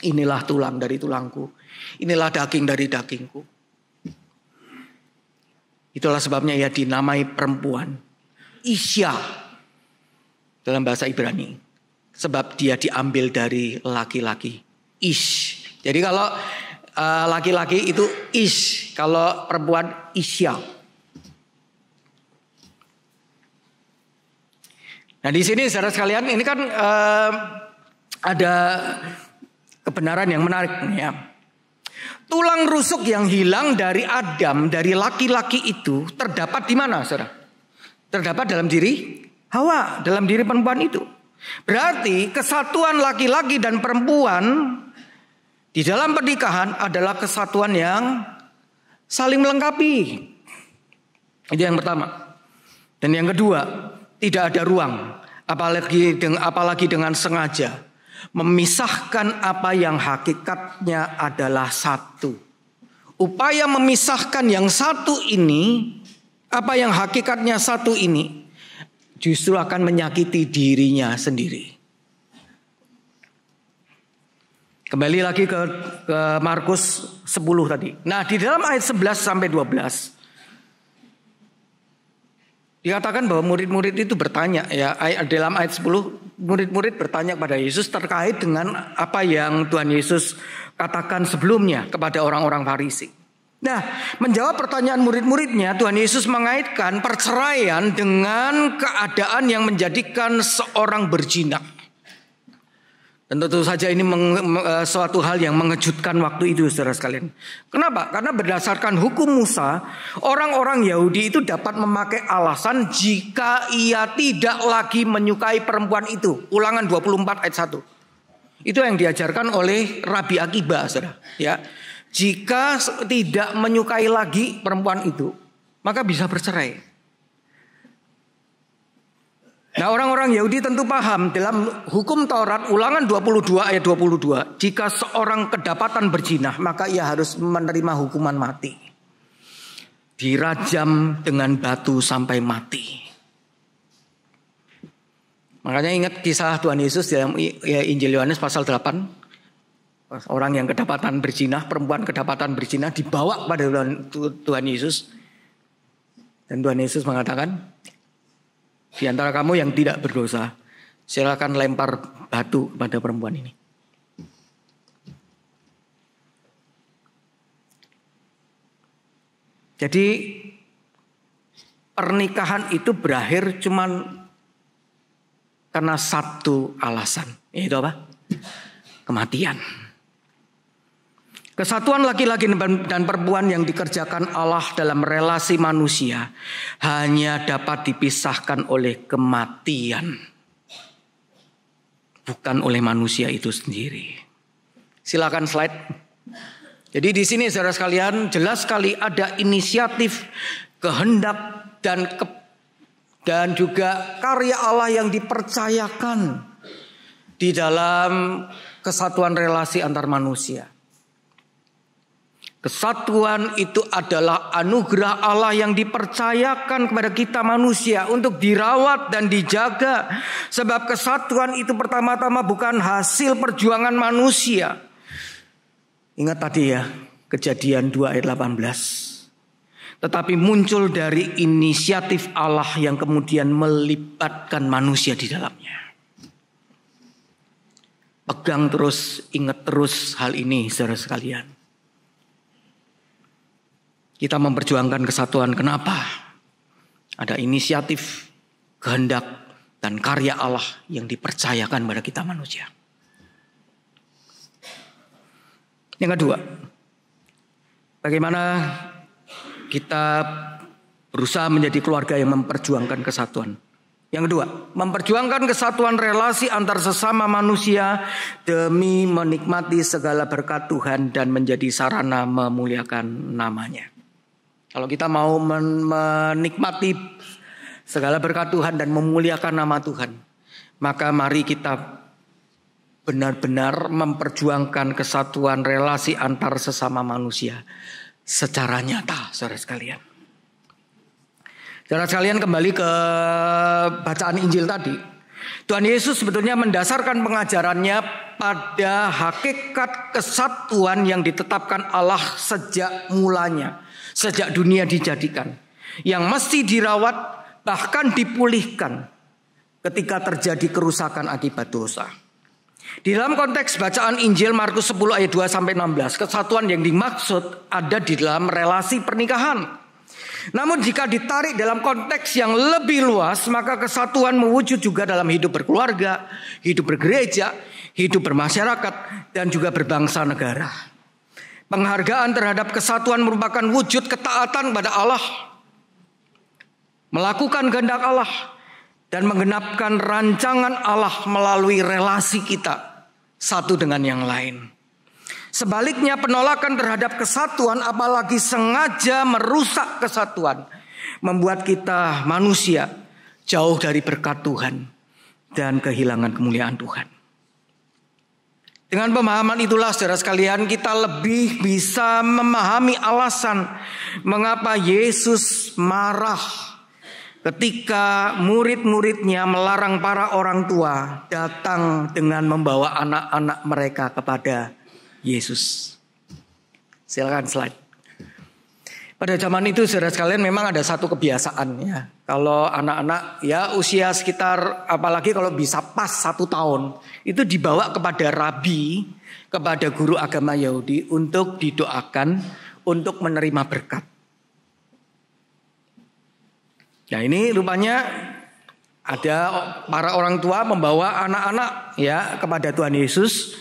[SPEAKER 6] Inilah tulang dari tulangku, inilah daging dari dagingku. Itulah sebabnya ia dinamai perempuan. Isya dalam bahasa Ibrani, sebab dia diambil dari laki-laki. Ish. Jadi kalau laki-laki itu ish, kalau perempuan isya. Nah di sini saudara sekalian, ini kan ada kebenaran yang menarik ya. Tulang rusuk yang hilang dari Adam, dari laki-laki itu terdapat di mana, saudara? Terdapat dalam diri Hawa, dalam diri perempuan itu. Berarti kesatuan laki-laki dan perempuan di dalam pernikahan adalah kesatuan yang saling melengkapi. Itu yang pertama. Dan yang kedua, tidak ada ruang, apalagi dengan sengaja memisahkan apa yang hakikatnya adalah satu. Upaya memisahkan yang satu ini, apa yang hakikatnya satu ini, justru akan menyakiti dirinya sendiri. Kembali lagi ke Markus 10 tadi. Nah, di dalam ayat 11 sampai 12 dikatakan bahwa murid-murid itu bertanya, ya, dalam ayat 10 murid-murid bertanya kepada Yesus terkait dengan apa yang Tuhan Yesus katakan sebelumnya kepada orang-orang Farisi. Nah, menjawab pertanyaan murid-muridnya, Tuhan Yesus mengaitkan perceraian dengan keadaan yang menjadikan seorang berzina. Dan tentu saja ini suatu hal yang mengejutkan waktu itu, saudara sekalian. Kenapa? Karena berdasarkan hukum Musa, orang-orang Yahudi itu dapat memakai alasan jika ia tidak lagi menyukai perempuan itu. Ulangan 24 ayat 1. Itu yang diajarkan oleh Rabi Akiba, saudara. Ya, jika tidak menyukai lagi perempuan itu, maka bisa bercerai. Nah, orang-orang Yahudi tentu paham dalam hukum Taurat Ulangan 22 ayat 22, jika seorang kedapatan berzina maka ia harus menerima hukuman mati. Dirajam dengan batu sampai mati. Makanya ingat kisah Tuhan Yesus dalam Injil Yohanes pasal 8. Orang yang kedapatan berzina, perempuan kedapatan berzina dibawa pada Tuhan Yesus. Dan Tuhan Yesus mengatakan, di antara kamu yang tidak berdosa, silakan lempar batu pada perempuan ini. Jadi pernikahan itu berakhir cuman karena satu alasan, yaitu apa? Kematian. Kesatuan laki-laki dan perempuan yang dikerjakan Allah dalam relasi manusia hanya dapat dipisahkan oleh kematian, bukan oleh manusia itu sendiri. Silakan slide. Jadi di sini saudara sekalian jelas sekali ada inisiatif, kehendak dan juga karya Allah yang dipercayakan di dalam kesatuan relasi antar manusia. Kesatuan itu adalah anugerah Allah yang dipercayakan kepada kita manusia untuk dirawat dan dijaga. Sebab kesatuan itu pertama-tama bukan hasil perjuangan manusia. Ingat tadi ya, Kejadian 2 ayat 18. Tetapi muncul dari inisiatif Allah yang kemudian melibatkan manusia di dalamnya. Pegang terus, ingat terus hal ini saudara sekalian. Kita memperjuangkan kesatuan. Kenapa? Ada inisiatif, kehendak, dan karya Allah yang dipercayakan pada kita manusia. Yang kedua, bagaimana kita berusaha menjadi keluarga yang memperjuangkan kesatuan. Yang kedua, memperjuangkan kesatuan relasi antar sesama manusia demi menikmati segala berkat Tuhan dan menjadi sarana memuliakan namanya. Kalau kita mau menikmati segala berkat Tuhan dan memuliakan nama Tuhan, maka mari kita benar-benar memperjuangkan kesatuan relasi antar sesama manusia secara nyata, saudara sekalian. Saudara sekalian, kembali ke bacaan Injil tadi. Tuhan Yesus sebetulnya mendasarkan pengajarannya pada hakikat kesatuan yang ditetapkan Allah sejak mulanya. Sejak dunia dijadikan, yang mesti dirawat bahkan dipulihkan ketika terjadi kerusakan akibat dosa. Di dalam konteks bacaan Injil Markus 10 ayat 2 sampai 16, kesatuan yang dimaksud ada di dalam relasi pernikahan. Namun jika ditarik dalam konteks yang lebih luas, maka kesatuan mewujud juga dalam hidup berkeluarga, hidup bergereja, hidup bermasyarakat, dan juga berbangsa negara. Penghargaan terhadap kesatuan merupakan wujud ketaatan pada Allah, melakukan kehendak Allah, dan menggenapkan rancangan Allah melalui relasi kita satu dengan yang lain. Sebaliknya, penolakan terhadap kesatuan, apalagi sengaja merusak kesatuan, membuat kita manusia jauh dari berkat Tuhan dan kehilangan kemuliaan Tuhan. Dengan pemahaman itulah saudara sekalian, kita lebih bisa memahami alasan mengapa Yesus marah ketika murid-muridnya melarang para orang tua datang dengan membawa anak-anak mereka kepada Yesus. Silakan slide. Pada zaman itu saudara sekalian memang ada satu kebiasaan ya. Kalau anak-anak ya usia sekitar apalagi kalau bisa pas 1 tahun itu dibawa kepada rabi, kepada guru agama Yahudi untuk didoakan untuk menerima berkat. Nah ini rupanya ada para orang tua membawa anak-anak ya kepada Tuhan Yesus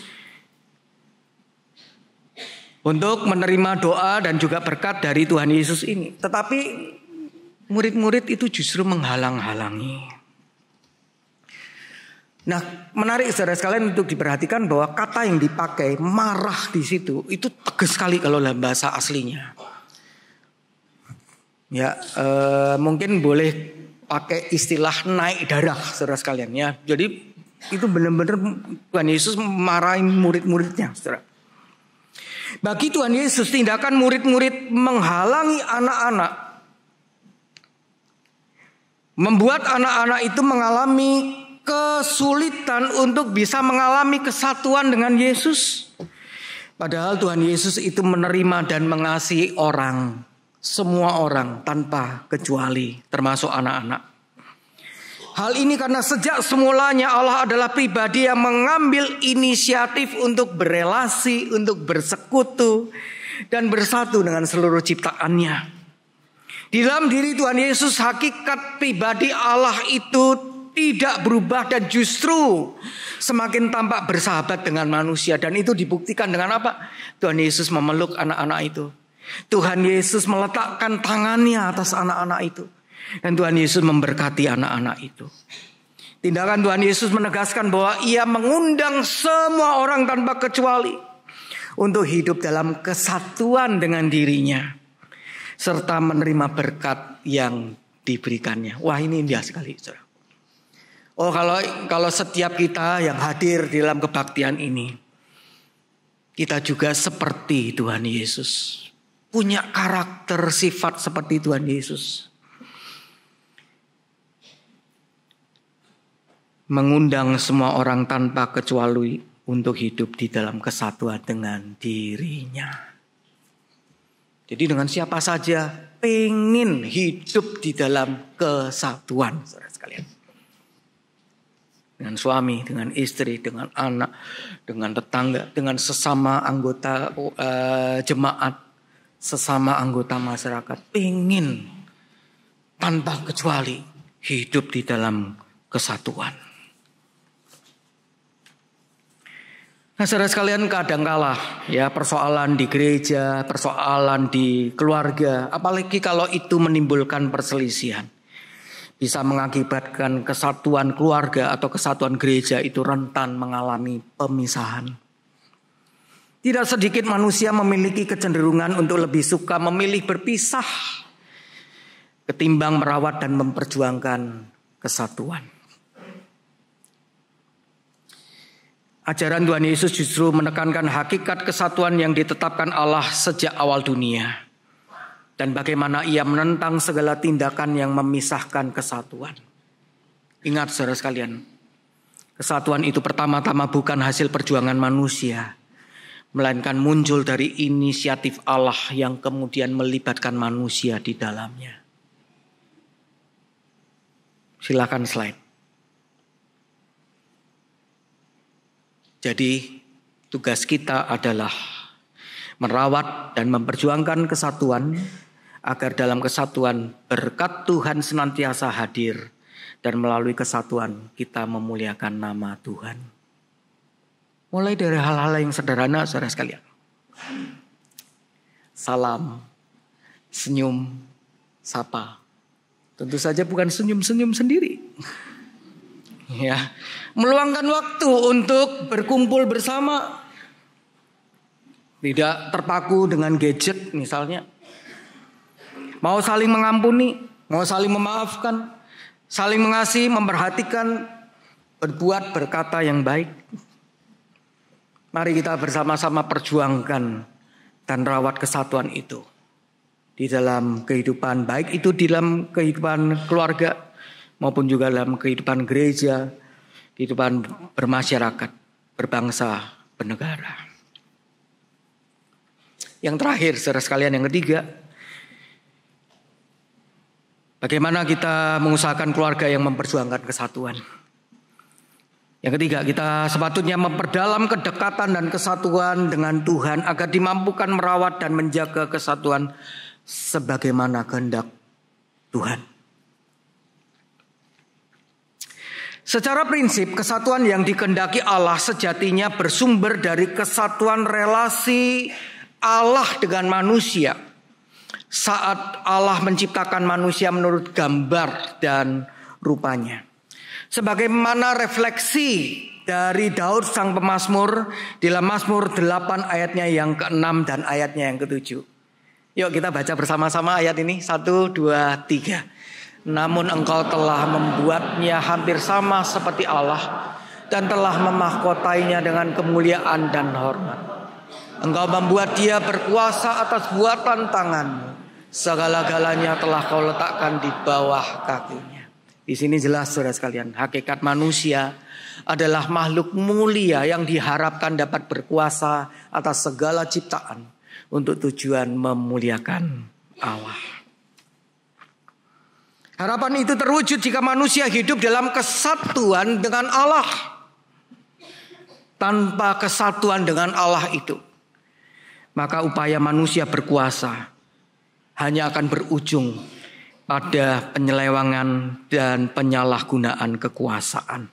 [SPEAKER 6] untuk menerima doa dan juga berkat dari Tuhan Yesus ini. Tetapi murid-murid itu justru menghalang-halangi. Nah, menarik saudara sekalian untuk diperhatikan bahwa kata yang dipakai marah di situ itu tegas sekali kalau dalam bahasa aslinya. Ya, mungkin boleh pakai istilah naik darah saudara sekalian ya. Jadi itu benar-benar Tuhan Yesus memarahi murid-muridnya, saudara. Bagi Tuhan Yesus tindakan murid-murid menghalangi anak-anak, membuat anak-anak itu mengalami kesulitan untuk bisa mengalami kesatuan dengan Yesus. Padahal Tuhan Yesus itu menerima dan mengasihi orang, semua orang tanpa kecuali, termasuk anak-anak. Hal ini karena sejak semulanya Allah adalah pribadi yang mengambil inisiatif untuk berelasi, untuk bersekutu dan bersatu dengan seluruh ciptaannya. Di dalam diri Tuhan Yesus hakikat pribadi Allah itu tidak berubah dan justru semakin tampak bersahabat dengan manusia. Dan itu dibuktikan dengan apa? Tuhan Yesus memeluk anak-anak itu. Tuhan Yesus meletakkan tangannya atas anak-anak itu. Dan Tuhan Yesus memberkati anak-anak itu. Tindakan Tuhan Yesus menegaskan bahwa ia mengundang semua orang tanpa kecuali untuk hidup dalam kesatuan dengan dirinya. Serta menerima berkat yang diberikannya. Wah ini indah sekali. Saudara. Oh kalau setiap kita yang hadir di dalam kebaktian ini. Kita juga seperti Tuhan Yesus. Punya karakter sifat seperti Tuhan Yesus. Mengundang semua orang tanpa kecuali untuk hidup di dalam kesatuan dengan dirinya. Jadi dengan siapa saja pengen hidup di dalam kesatuan, saudara sekalian. Dengan suami, dengan istri, dengan anak, dengan tetangga, dengan sesama anggota jemaat, sesama anggota masyarakat. Pengen tanpa kecuali hidup di dalam kesatuan. Nah saudara sekalian kadangkala ya persoalan di gereja, persoalan di keluarga, apalagi kalau itu menimbulkan perselisihan. Bisa mengakibatkan kesatuan keluarga atau kesatuan gereja itu rentan mengalami pemisahan. Tidak sedikit manusia memiliki kecenderungan untuk lebih suka memilih berpisah ketimbang merawat dan memperjuangkan kesatuan. Ajaran Tuhan Yesus justru menekankan hakikat kesatuan yang ditetapkan Allah sejak awal dunia. Dan bagaimana ia menentang segala tindakan yang memisahkan kesatuan. Ingat saudara sekalian, kesatuan itu pertama-tama bukan hasil perjuangan manusia. Melainkan muncul dari inisiatif Allah yang kemudian melibatkan manusia di dalamnya. Silakan slide. Jadi tugas kita adalah merawat dan memperjuangkan kesatuan agar dalam kesatuan berkat Tuhan senantiasa hadir dan melalui kesatuan kita memuliakan nama Tuhan. Mulai dari hal-hal yang sederhana saudara sekalian. Salam, senyum, sapa. Tentu saja bukan senyum-senyum sendiri. Ya, meluangkan waktu untuk berkumpul bersama, tidak terpaku dengan gadget misalnya. Mau saling mengampuni, mau saling memaafkan, saling mengasihi, memperhatikan, berbuat, berkata yang baik. Mari kita bersama-sama perjuangkan dan rawat kesatuan itu di dalam kehidupan, baik itu di dalam kehidupan keluarga maupun juga dalam kehidupan gereja, kehidupan bermasyarakat, berbangsa, bernegara. Yang terakhir, saudara sekalian, yang ketiga, bagaimana kita mengusahakan keluarga yang memperjuangkan kesatuan. Yang ketiga, kita sepatutnya memperdalam kedekatan dan kesatuan dengan Tuhan agar dimampukan merawat dan menjaga kesatuan sebagaimana kehendak Tuhan. Secara prinsip, kesatuan yang dikehendaki Allah sejatinya bersumber dari kesatuan relasi Allah dengan manusia. Saat Allah menciptakan manusia menurut gambar dan rupanya. Sebagaimana refleksi dari Daud sang pemazmur di dalam Mazmur 8 ayatnya yang ke-6 dan ayatnya yang ke-7. Yuk kita baca bersama-sama ayat ini. 1, 2, 3. Namun engkau telah membuatnya hampir sama seperti Allah dan telah memahkotainya dengan kemuliaan dan hormat. Engkau membuat dia berkuasa atas buatan tanganmu. Segala-galanya telah kau letakkan di bawah kakinya. Di sini jelas saudara sekalian, hakikat manusia adalah makhluk mulia yang diharapkan dapat berkuasa atas segala ciptaan untuk tujuan memuliakan Allah. Harapan itu terwujud jika manusia hidup dalam kesatuan dengan Allah. Tanpa kesatuan dengan Allah itu, maka upaya manusia berkuasa hanya akan berujung pada penyelewangan dan penyalahgunaan kekuasaan.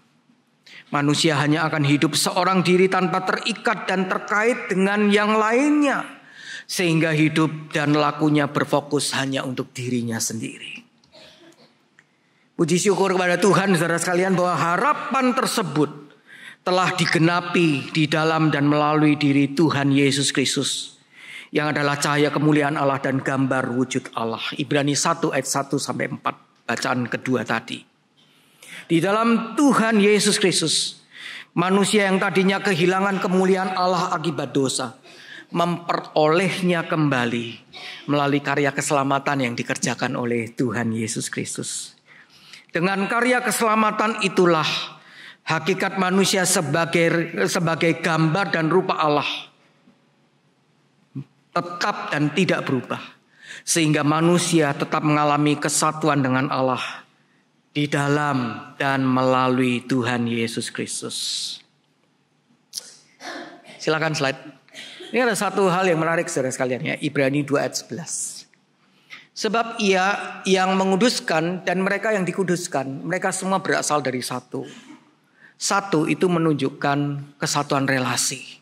[SPEAKER 6] Manusia hanya akan hidup seorang diri tanpa terikat dan terkait dengan yang lainnya. Sehingga hidup dan lakunya berfokus hanya untuk dirinya sendiri. Puji syukur kepada Tuhan saudara sekalian bahwa harapan tersebut telah digenapi di dalam dan melalui diri Tuhan Yesus Kristus. Yang adalah cahaya kemuliaan Allah dan gambar wujud Allah. Ibrani 1 ayat 1 sampai 4. Bacaan kedua tadi. Di dalam Tuhan Yesus Kristus, manusia yang tadinya kehilangan kemuliaan Allah akibat dosa, memperolehnya kembali melalui karya keselamatan yang dikerjakan oleh Tuhan Yesus Kristus. Dengan karya keselamatan itulah hakikat manusia sebagai gambar dan rupa Allah tetap dan tidak berubah. Sehingga manusia tetap mengalami kesatuan dengan Allah di dalam dan melalui Tuhan Yesus Kristus. Silakan slide. Ini ada satu hal yang menarik saudara sekalian ya. Ibrani 2 ayat 11. Sebab ia yang menguduskan dan mereka yang dikuduskan, mereka semua berasal dari satu. Satu itu menunjukkan kesatuan relasi.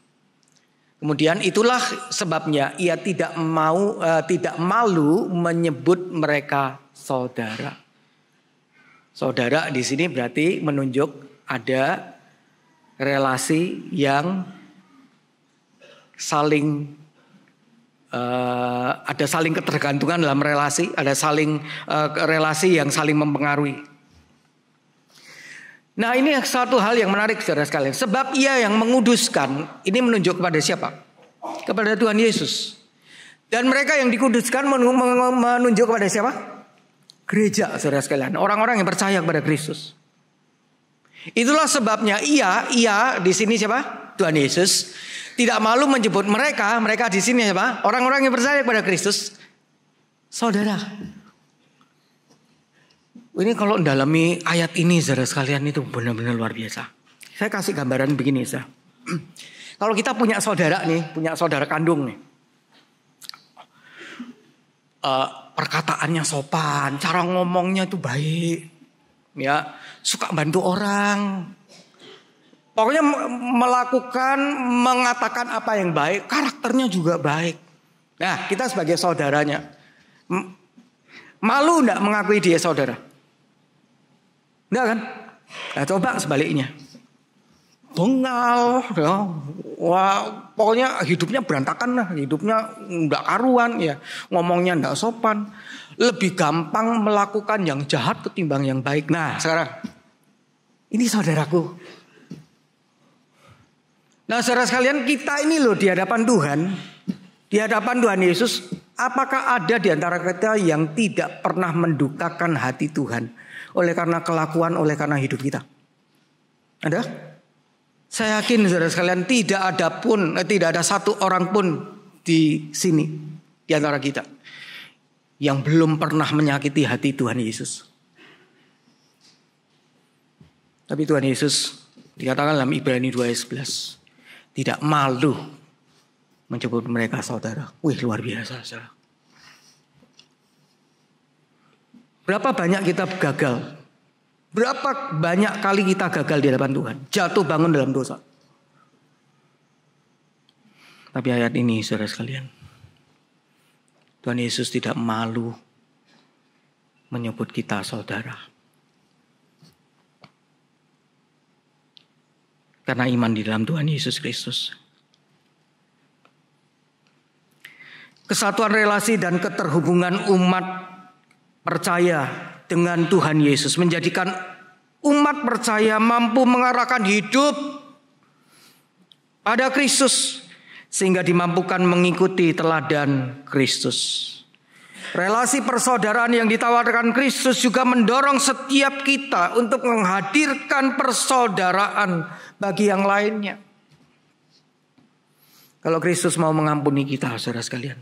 [SPEAKER 6] Kemudian itulah sebabnya ia tidak malu menyebut mereka saudara. Saudara di sini berarti menunjuk ada relasi yang saling ada saling ketergantungan dalam relasi, ada saling relasi yang saling mempengaruhi. Nah ini satu hal yang menarik saudara sekalian. Sebab ia yang menguduskan, ini menunjuk kepada siapa? Kepada Tuhan Yesus. Dan mereka yang dikuduskan menunjuk kepada siapa? Gereja saudara sekalian. Orang-orang yang percaya kepada Kristus. Itulah sebabnya ia di sini siapa? Tuhan Yesus. Tidak malu menyebut mereka di sini siapa? Orang-orang yang percaya kepada Kristus. Saudara. Ini kalau mendalami ayat ini saudara sekalian itu benar-benar luar biasa. Saya kasih gambaran begini saudara. Kalau kita punya saudara nih, punya saudara kandung nih. Perkataannya sopan, cara ngomongnya itu baik. Ya, suka bantu orang. Pokoknya mengatakan apa yang baik, karakternya juga baik. Nah, kita sebagai saudaranya malu enggak mengakui dia saudara? Enggak kan? Nah, coba sebaliknya. Bengal, ya. Wah, pokoknya hidupnya berantakan lah, hidupnya enggak karuan ya, ngomongnya enggak sopan. Lebih gampang melakukan yang jahat ketimbang yang baik. Nah, sekarang ini saudaraku. Nah, saudara sekalian, kita ini loh di hadapan Tuhan, di hadapan Tuhan Yesus, Apakah ada di antara kita yang tidak pernah mendukakan hati Tuhan oleh karena kelakuan, oleh karena hidup kita? Ada? Saya yakin saudara sekalian tidak ada satu orang pun di sini di antara kita yang belum pernah menyakiti hati Tuhan Yesus. Tapi Tuhan Yesus dikatakan dalam Ibrani 2 ayat 11 tidak malu menyebut mereka saudara. Wih, luar biasa saudara. Berapa banyak kita gagal? Berapa banyak kali kita gagal di hadapan Tuhan? Jatuh bangun dalam dosa. Tapi ayat ini saudara sekalian, Tuhan Yesus tidak malu menyebut kita saudara. Karena iman di dalam Tuhan Yesus Kristus. Kesatuan relasi dan keterhubungan umat percaya dengan Tuhan Yesus menjadikan umat percaya mampu mengarahkan hidup pada Kristus sehingga dimampukan mengikuti teladan Kristus. Relasi persaudaraan yang ditawarkan Kristus juga mendorong setiap kita untuk menghadirkan persaudaraan bagi yang lainnya. Kalau Kristus mau mengampuni kita, saudara sekalian,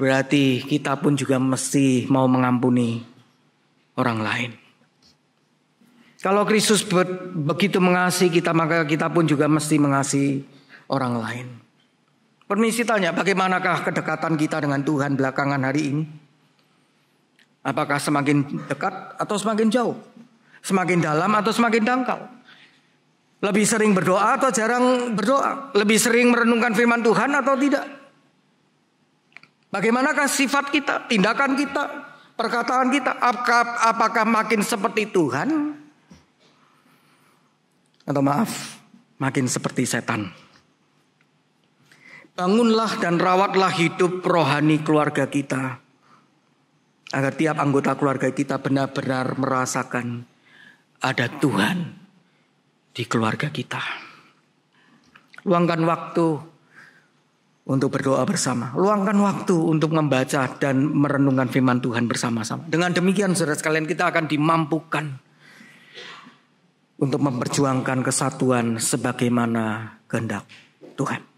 [SPEAKER 6] berarti kita pun juga mesti mau mengampuni orang lain. Kalau Kristus begitu mengasihi kita, maka kita pun juga mesti mengasihi orang lain. Permisi tanya, bagaimanakah kedekatan kita dengan Tuhan belakangan hari ini? Apakah semakin dekat atau semakin jauh? Semakin dalam atau semakin dangkal? Lebih sering berdoa atau jarang berdoa? Lebih sering merenungkan firman Tuhan atau tidak? Bagaimanakah sifat kita, tindakan kita, perkataan kita? Apakah makin seperti Tuhan? Atau maaf, makin seperti setan? Bangunlah dan rawatlah hidup rohani keluarga kita, agar tiap anggota keluarga kita benar-benar merasakan ada Tuhan di keluarga kita. Luangkan waktu untuk berdoa bersama. Luangkan waktu untuk membaca dan merenungkan firman Tuhan bersama-sama. Dengan demikian saudara sekalian, kita akan dimampukan untuk memperjuangkan kesatuan sebagaimana kehendak Tuhan.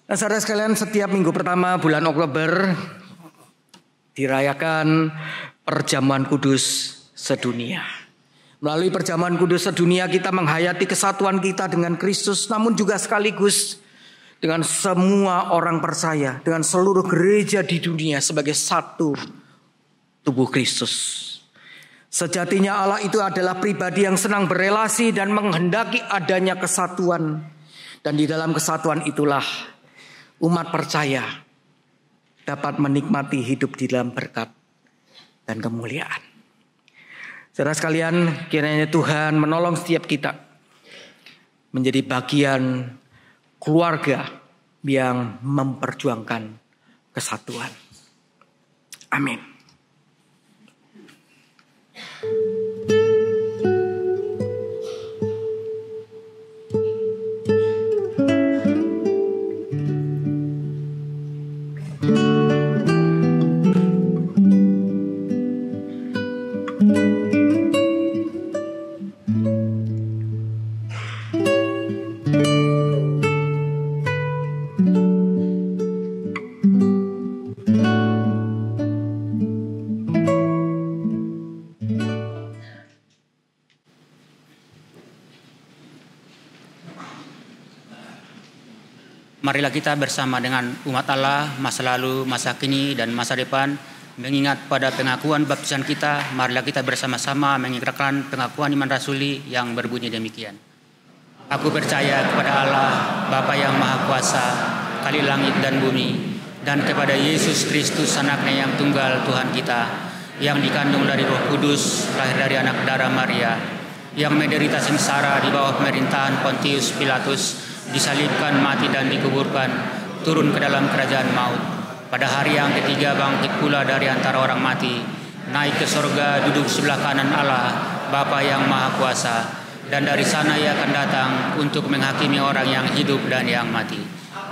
[SPEAKER 6] Nah, saudara sekalian, setiap minggu pertama bulan Oktober dirayakan perjamuan kudus sedunia. Melalui perjamuan kudus sedunia kita menghayati kesatuan kita dengan Kristus, namun juga sekaligus dengan semua orang percaya, dengan seluruh gereja di dunia sebagai satu tubuh Kristus. Sejatinya Allah itu adalah pribadi yang senang berelasi dan menghendaki adanya kesatuan. Dan di dalam kesatuan itulah umat percaya dapat menikmati hidup di dalam berkat dan kemuliaan. Saudara sekalian, kiranya Tuhan menolong setiap kita menjadi bagian keluarga yang memperjuangkan kesatuan. Amin.
[SPEAKER 10] Marilah kita bersama dengan umat Allah, masa lalu, masa kini, dan masa depan, mengingat pada pengakuan baptisan kita. Marilah kita bersama-sama mengikrarkan pengakuan iman rasuli yang berbunyi demikian. Aku percaya kepada Allah, Bapa yang Maha Kuasa, Kali langit dan bumi, dan kepada Yesus Kristus, Anaknya yang tunggal Tuhan kita, yang dikandung dari Roh Kudus, lahir dari anak darah Maria, yang menderita sengsara di bawah pemerintahan Pontius Pilatus, disalibkan, mati dan dikuburkan, turun ke dalam kerajaan maut. Pada hari yang ketiga bangkit pula dari antara orang mati, naik ke sorga, duduk sebelah kanan Allah, Bapa yang Maha Kuasa, dan dari sana Ia akan datang untuk menghakimi orang yang hidup dan yang mati.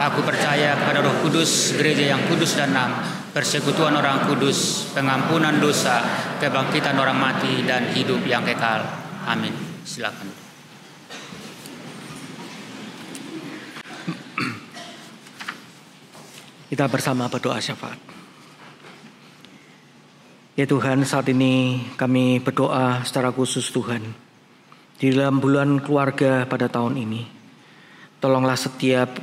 [SPEAKER 10] Aku percaya kepada Roh Kudus, gereja yang kudus dan am, persekutuan orang kudus, pengampunan dosa, kebangkitan orang mati, dan hidup yang kekal. Amin. Silakan. Kita bersama berdoa syafaat. Ya Tuhan, saat ini kami berdoa secara khusus Tuhan. Di dalam bulan keluarga pada tahun ini, tolonglah setiap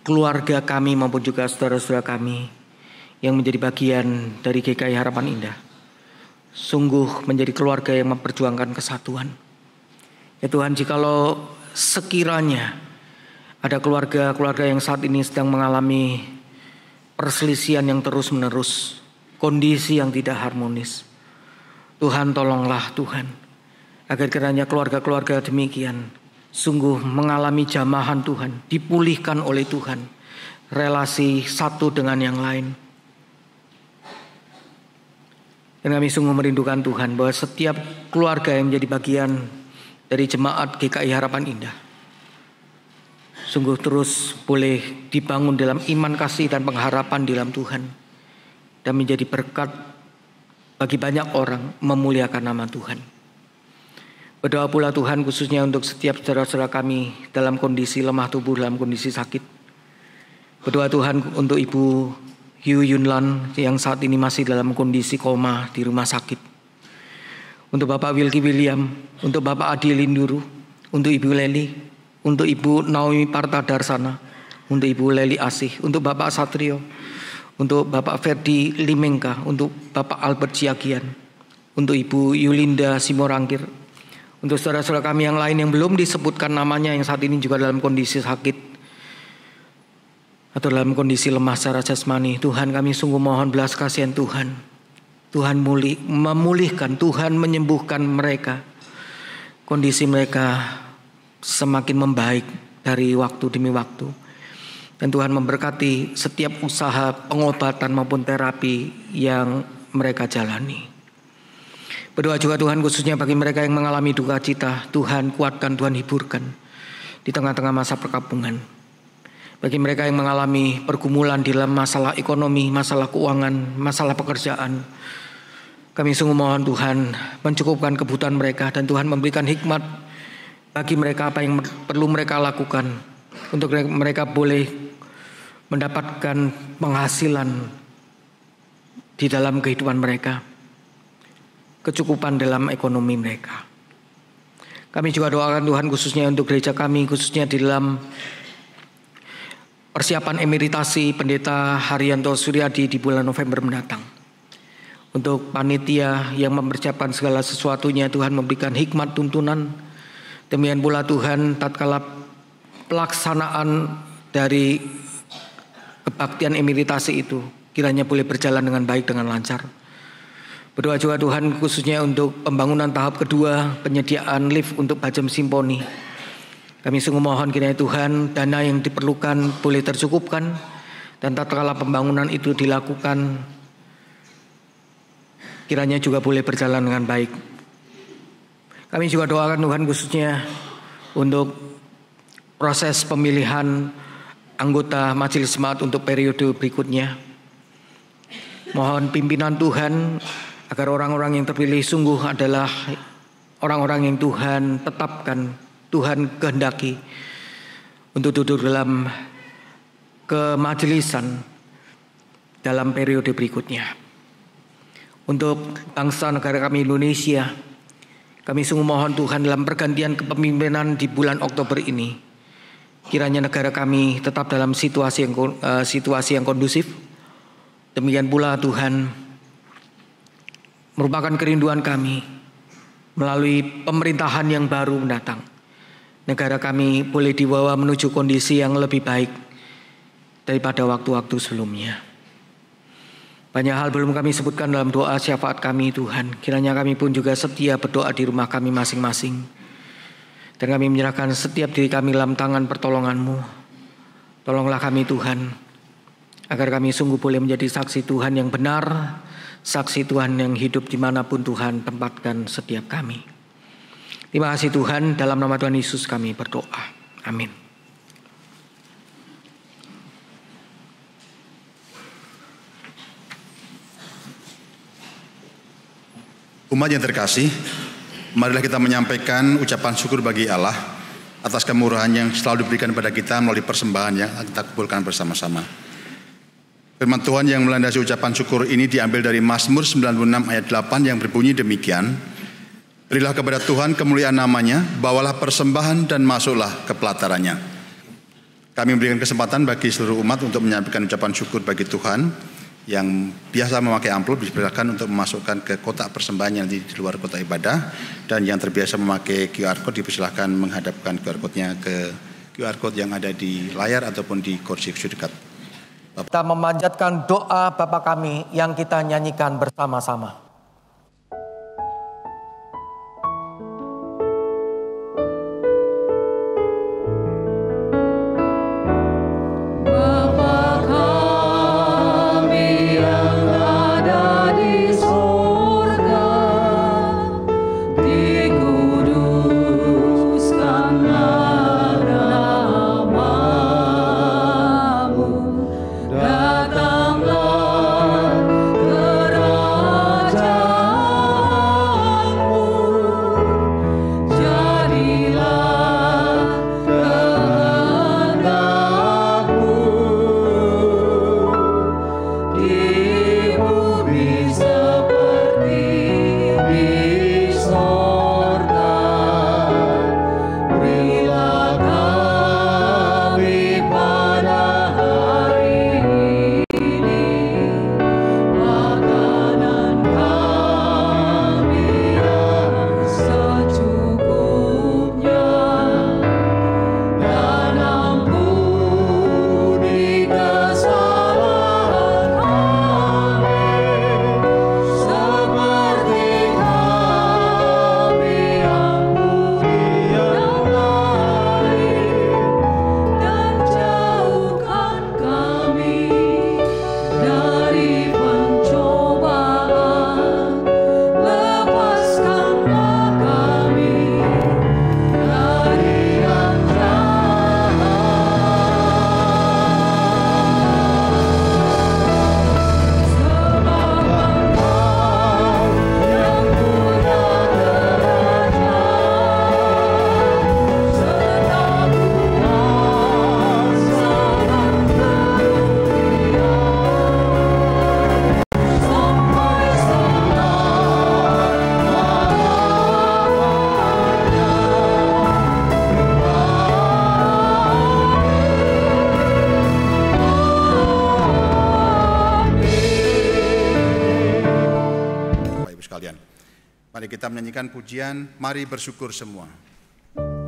[SPEAKER 10] keluarga kami maupun juga saudara-saudara kami yang menjadi bagian dari GKI Harapan Indah. Sungguh menjadi keluarga yang memperjuangkan kesatuan. Ya Tuhan, jikalau sekiranya ada keluarga-keluarga yang saat ini sedang mengalami perselisihan yang terus-menerus, kondisi yang tidak harmonis, Tuhan tolonglah Tuhan, agar kiranya keluarga-keluarga demikian sungguh mengalami jamahan Tuhan, dipulihkan oleh Tuhan, relasi satu dengan yang lain. Dan kami sungguh merindukan Tuhan bahwa setiap keluarga yang menjadi bagian dari jemaat GKI Harapan Indah sungguh terus boleh dibangun dalam iman, kasih, dan pengharapan di dalam Tuhan, dan menjadi berkat bagi banyak orang, memuliakan nama Tuhan. Berdoa pula Tuhan khususnya untuk setiap saudara-saudara kami dalam kondisi lemah tubuh, dalam kondisi sakit. Berdoa Tuhan untuk Ibu Yu Yunlan yang saat ini masih dalam kondisi koma di rumah sakit. Untuk Bapak Wilky William, untuk Bapak Adi Linduru, untuk Ibu Leli, untuk Ibu Naomi Partadarsana, untuk Ibu Leli Asih, untuk Bapak Satrio, untuk Bapak Ferdi Limengka, untuk Bapak Albert Ciagian, untuk Ibu Yulinda Simorangkir, untuk saudara-saudara kami yang lain yang belum disebutkan namanya yang saat ini juga dalam kondisi sakit atau dalam kondisi lemah secara jasmani. Tuhan, kami sungguh mohon belas kasihan Tuhan. Tuhan memulihkan, Tuhan menyembuhkan mereka. Kondisi mereka semakin membaik dari waktu demi waktu. Dan Tuhan memberkati setiap usaha pengobatan maupun terapi yang mereka jalani. Berdoa juga Tuhan khususnya bagi mereka yang mengalami duka cita. Tuhan kuatkan, Tuhan hiburkan di tengah-tengah masa perkampungan. Bagi mereka yang mengalami pergumulan di dalam masalah ekonomi, masalah keuangan, masalah pekerjaan, kami sungguh mohon Tuhan mencukupkan kebutuhan mereka, dan Tuhan memberikan hikmat bagi mereka apa yang perlu mereka lakukan untuk mereka boleh mendapatkan penghasilan di dalam kehidupan mereka, kecukupan dalam ekonomi mereka. Kami juga doakan Tuhan khususnya untuk gereja kami, khususnya di dalam persiapan emeritasi Pendeta Haryanto Suryadi di bulan November mendatang. Untuk panitia yang mempersiapkan segala sesuatunya, Tuhan memberikan hikmat tuntunan. Demikian pula Tuhan tatkala pelaksanaan dari kebaktian emeritasi itu kiranya boleh berjalan dengan baik, dengan lancar. Berdoa juga Tuhan khususnya untuk pembangunan tahap kedua, penyediaan lift untuk Bajam Simponi. Kami sungguh mohon kiranya Tuhan dana yang diperlukan boleh tercukupkan, dan tatkala pembangunan itu dilakukan kiranya juga boleh berjalan dengan baik. Kami juga doakan Tuhan khususnya untuk proses pemilihan anggota Majelis Jemaat untuk periode berikutnya. Mohon pimpinan Tuhan agar orang-orang yang terpilih sungguh adalah orang-orang yang Tuhan tetapkan, Tuhan kehendaki untuk duduk dalam kemajelisan dalam periode berikutnya. Untuk bangsa negara kami Indonesia, kami sungguh mohon Tuhan dalam pergantian kepemimpinan di bulan Oktober ini, kiranya negara kami tetap dalam situasi yang kondusif. Demikian pula Tuhan merupakan kerinduan kami melalui pemerintahan yang baru mendatang. Negara kami boleh dibawa menuju kondisi yang lebih baik daripada waktu-waktu sebelumnya. Banyak hal belum kami sebutkan dalam doa syafaat kami Tuhan. Kiranya kami pun juga setia berdoa di rumah kami masing-masing. Dan kami menyerahkan setiap diri kami dalam tangan pertolongan-Mu. Tolonglah kami Tuhan, agar kami sungguh boleh menjadi saksi Tuhan yang benar, saksi Tuhan yang hidup dimanapun Tuhan tempatkan setiap kami. Terima kasih Tuhan, dalam nama Tuhan Yesus kami berdoa. Amin.
[SPEAKER 5] Umat yang terkasih, marilah kita menyampaikan ucapan syukur bagi Allah atas kemurahan yang selalu diberikan kepada kita melalui persembahan yang kita kumpulkan bersama-sama. Firman Tuhan yang melandasi ucapan syukur ini diambil dari Mazmur 96 ayat 8 yang berbunyi demikian, berilah kepada Tuhan kemuliaan namanya, bawalah persembahan dan masuklah ke pelatarannya. Kami memberikan kesempatan bagi seluruh umat untuk menyampaikan ucapan syukur bagi Tuhan. Yang biasa memakai amplop dipersilakan untuk memasukkan ke kotak persembahan yang di luar kotak ibadah, dan yang terbiasa memakai QR Code dipersilakan menghadapkan QR Code-nya ke QR Code yang ada di layar ataupun di kursi dekat.
[SPEAKER 6] Kita memanjatkan doa Bapa kami yang kita nyanyikan bersama-sama.
[SPEAKER 5] Mari kita menyanyikan pujian, mari bersyukur semua.
[SPEAKER 3] Selamanya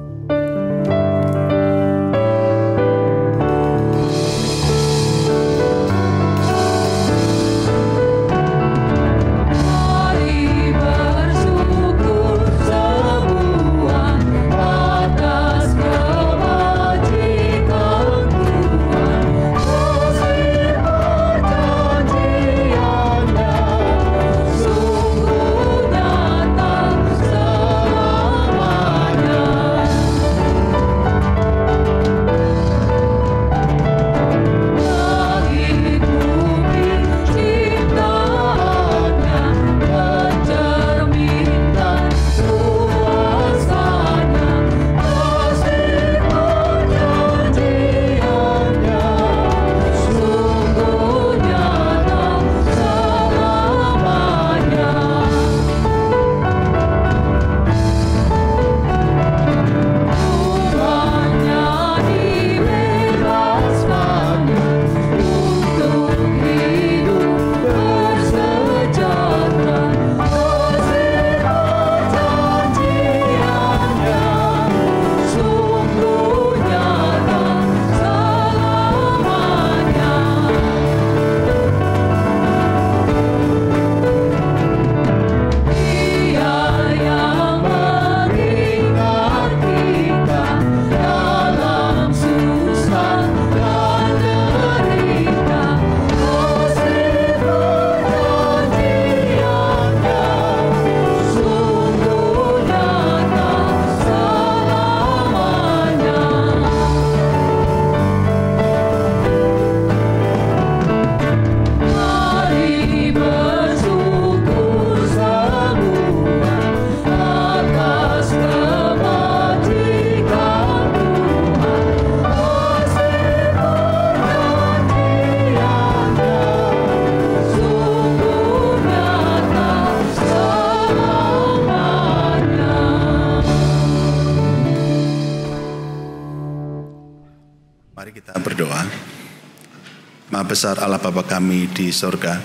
[SPEAKER 5] besar Allah Bapa kami di sorga,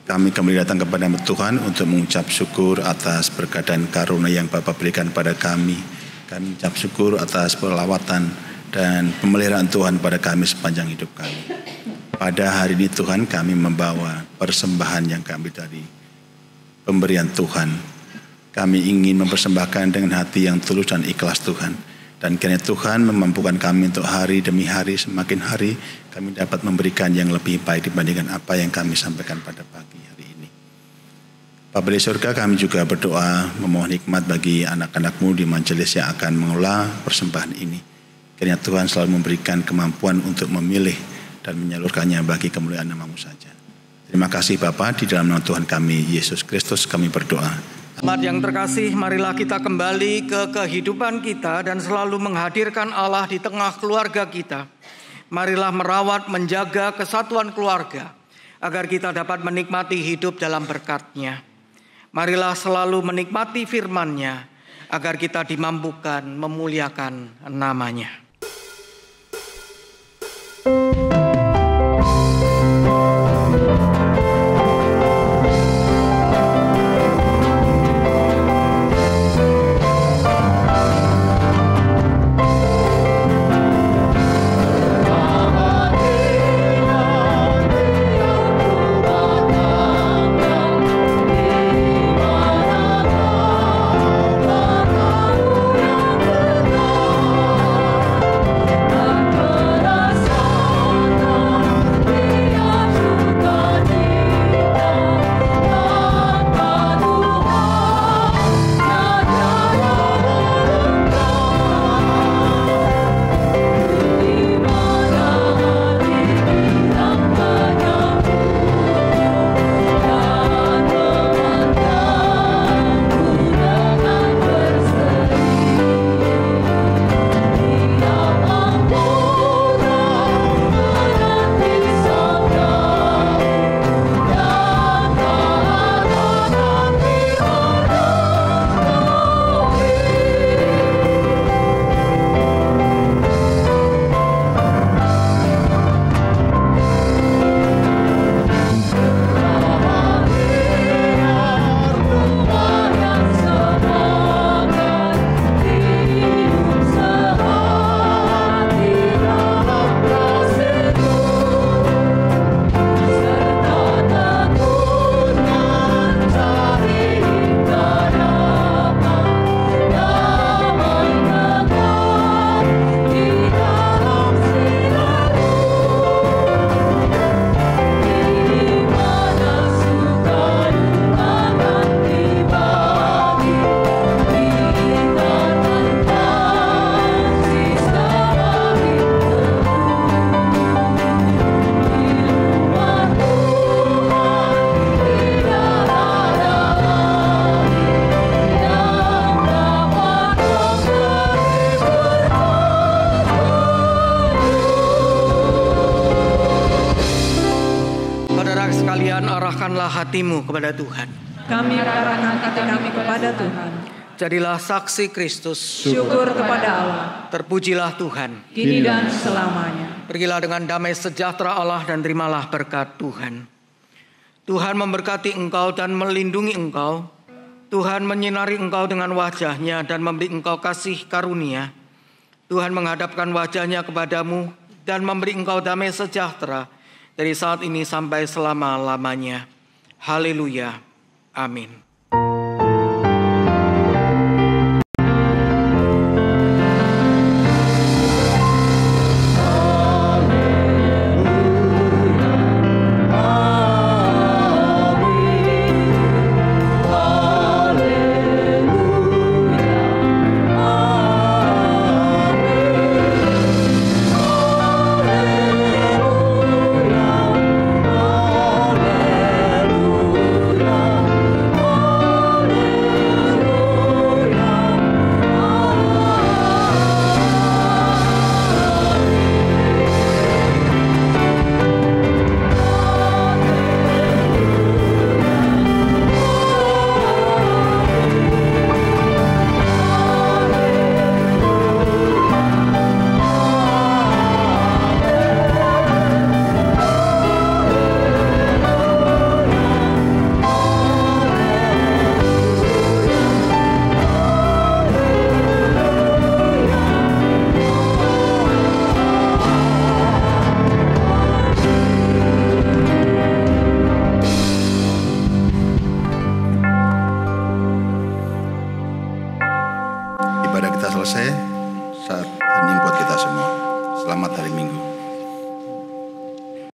[SPEAKER 5] kami kembali datang kepada Tuhan untuk mengucap syukur atas berkat dan karunia yang Bapa berikan pada kami. Kami mengucap syukur atas pelawatan dan pemeliharaan Tuhan pada kami sepanjang hidup kami. Pada hari ini Tuhan, kami membawa persembahan yang kami dari pemberian Tuhan. Kami ingin mempersembahkan dengan hati yang tulus dan ikhlas Tuhan. Dan kiranya Tuhan memampukan kami untuk hari demi hari, semakin hari kami dapat memberikan yang lebih baik dibandingkan apa yang kami sampaikan pada pagi hari ini. Bapa di surga, kami juga berdoa memohon hikmat bagi anak-anak-Mu di majelis yang akan mengolah persembahan ini. Kiranya Tuhan selalu memberikan kemampuan untuk memilih dan menyalurkannya bagi kemuliaan nama-Mu saja. Terima kasih Bapa, di dalam nama Tuhan kami, Yesus Kristus, kami berdoa.
[SPEAKER 6] Umat yang terkasih, marilah kita kembali ke kehidupan kita dan selalu menghadirkan Allah di tengah keluarga kita. Marilah merawat, menjaga kesatuan keluarga, agar kita dapat menikmati hidup dalam berkat-Nya. Marilah selalu menikmati firman-Nya, agar kita dimampukan memuliakan nama-Nya. Hatimu kepada Tuhan.
[SPEAKER 11] Kami arahkan hati kami kepada Tuhan.
[SPEAKER 6] Jadilah saksi Kristus.
[SPEAKER 11] Syukur kepada Allah.
[SPEAKER 6] Terpujilah Tuhan.
[SPEAKER 11] Kini dan selamanya.
[SPEAKER 6] Pergilah dengan damai sejahtera Allah dan terimalah berkat Tuhan. Tuhan memberkati engkau dan melindungi engkau. Tuhan menyinari engkau dengan wajah-Nya dan memberi engkau kasih karunia. Tuhan menghadapkan wajah-Nya kepadamu dan memberi engkau damai sejahtera dari saat ini sampai selama-lamanya. Haleluya. Amin.
[SPEAKER 3] Haleluya.
[SPEAKER 5] ibadah kita selesai, saat hening buat kita semua. Selamat hari Minggu.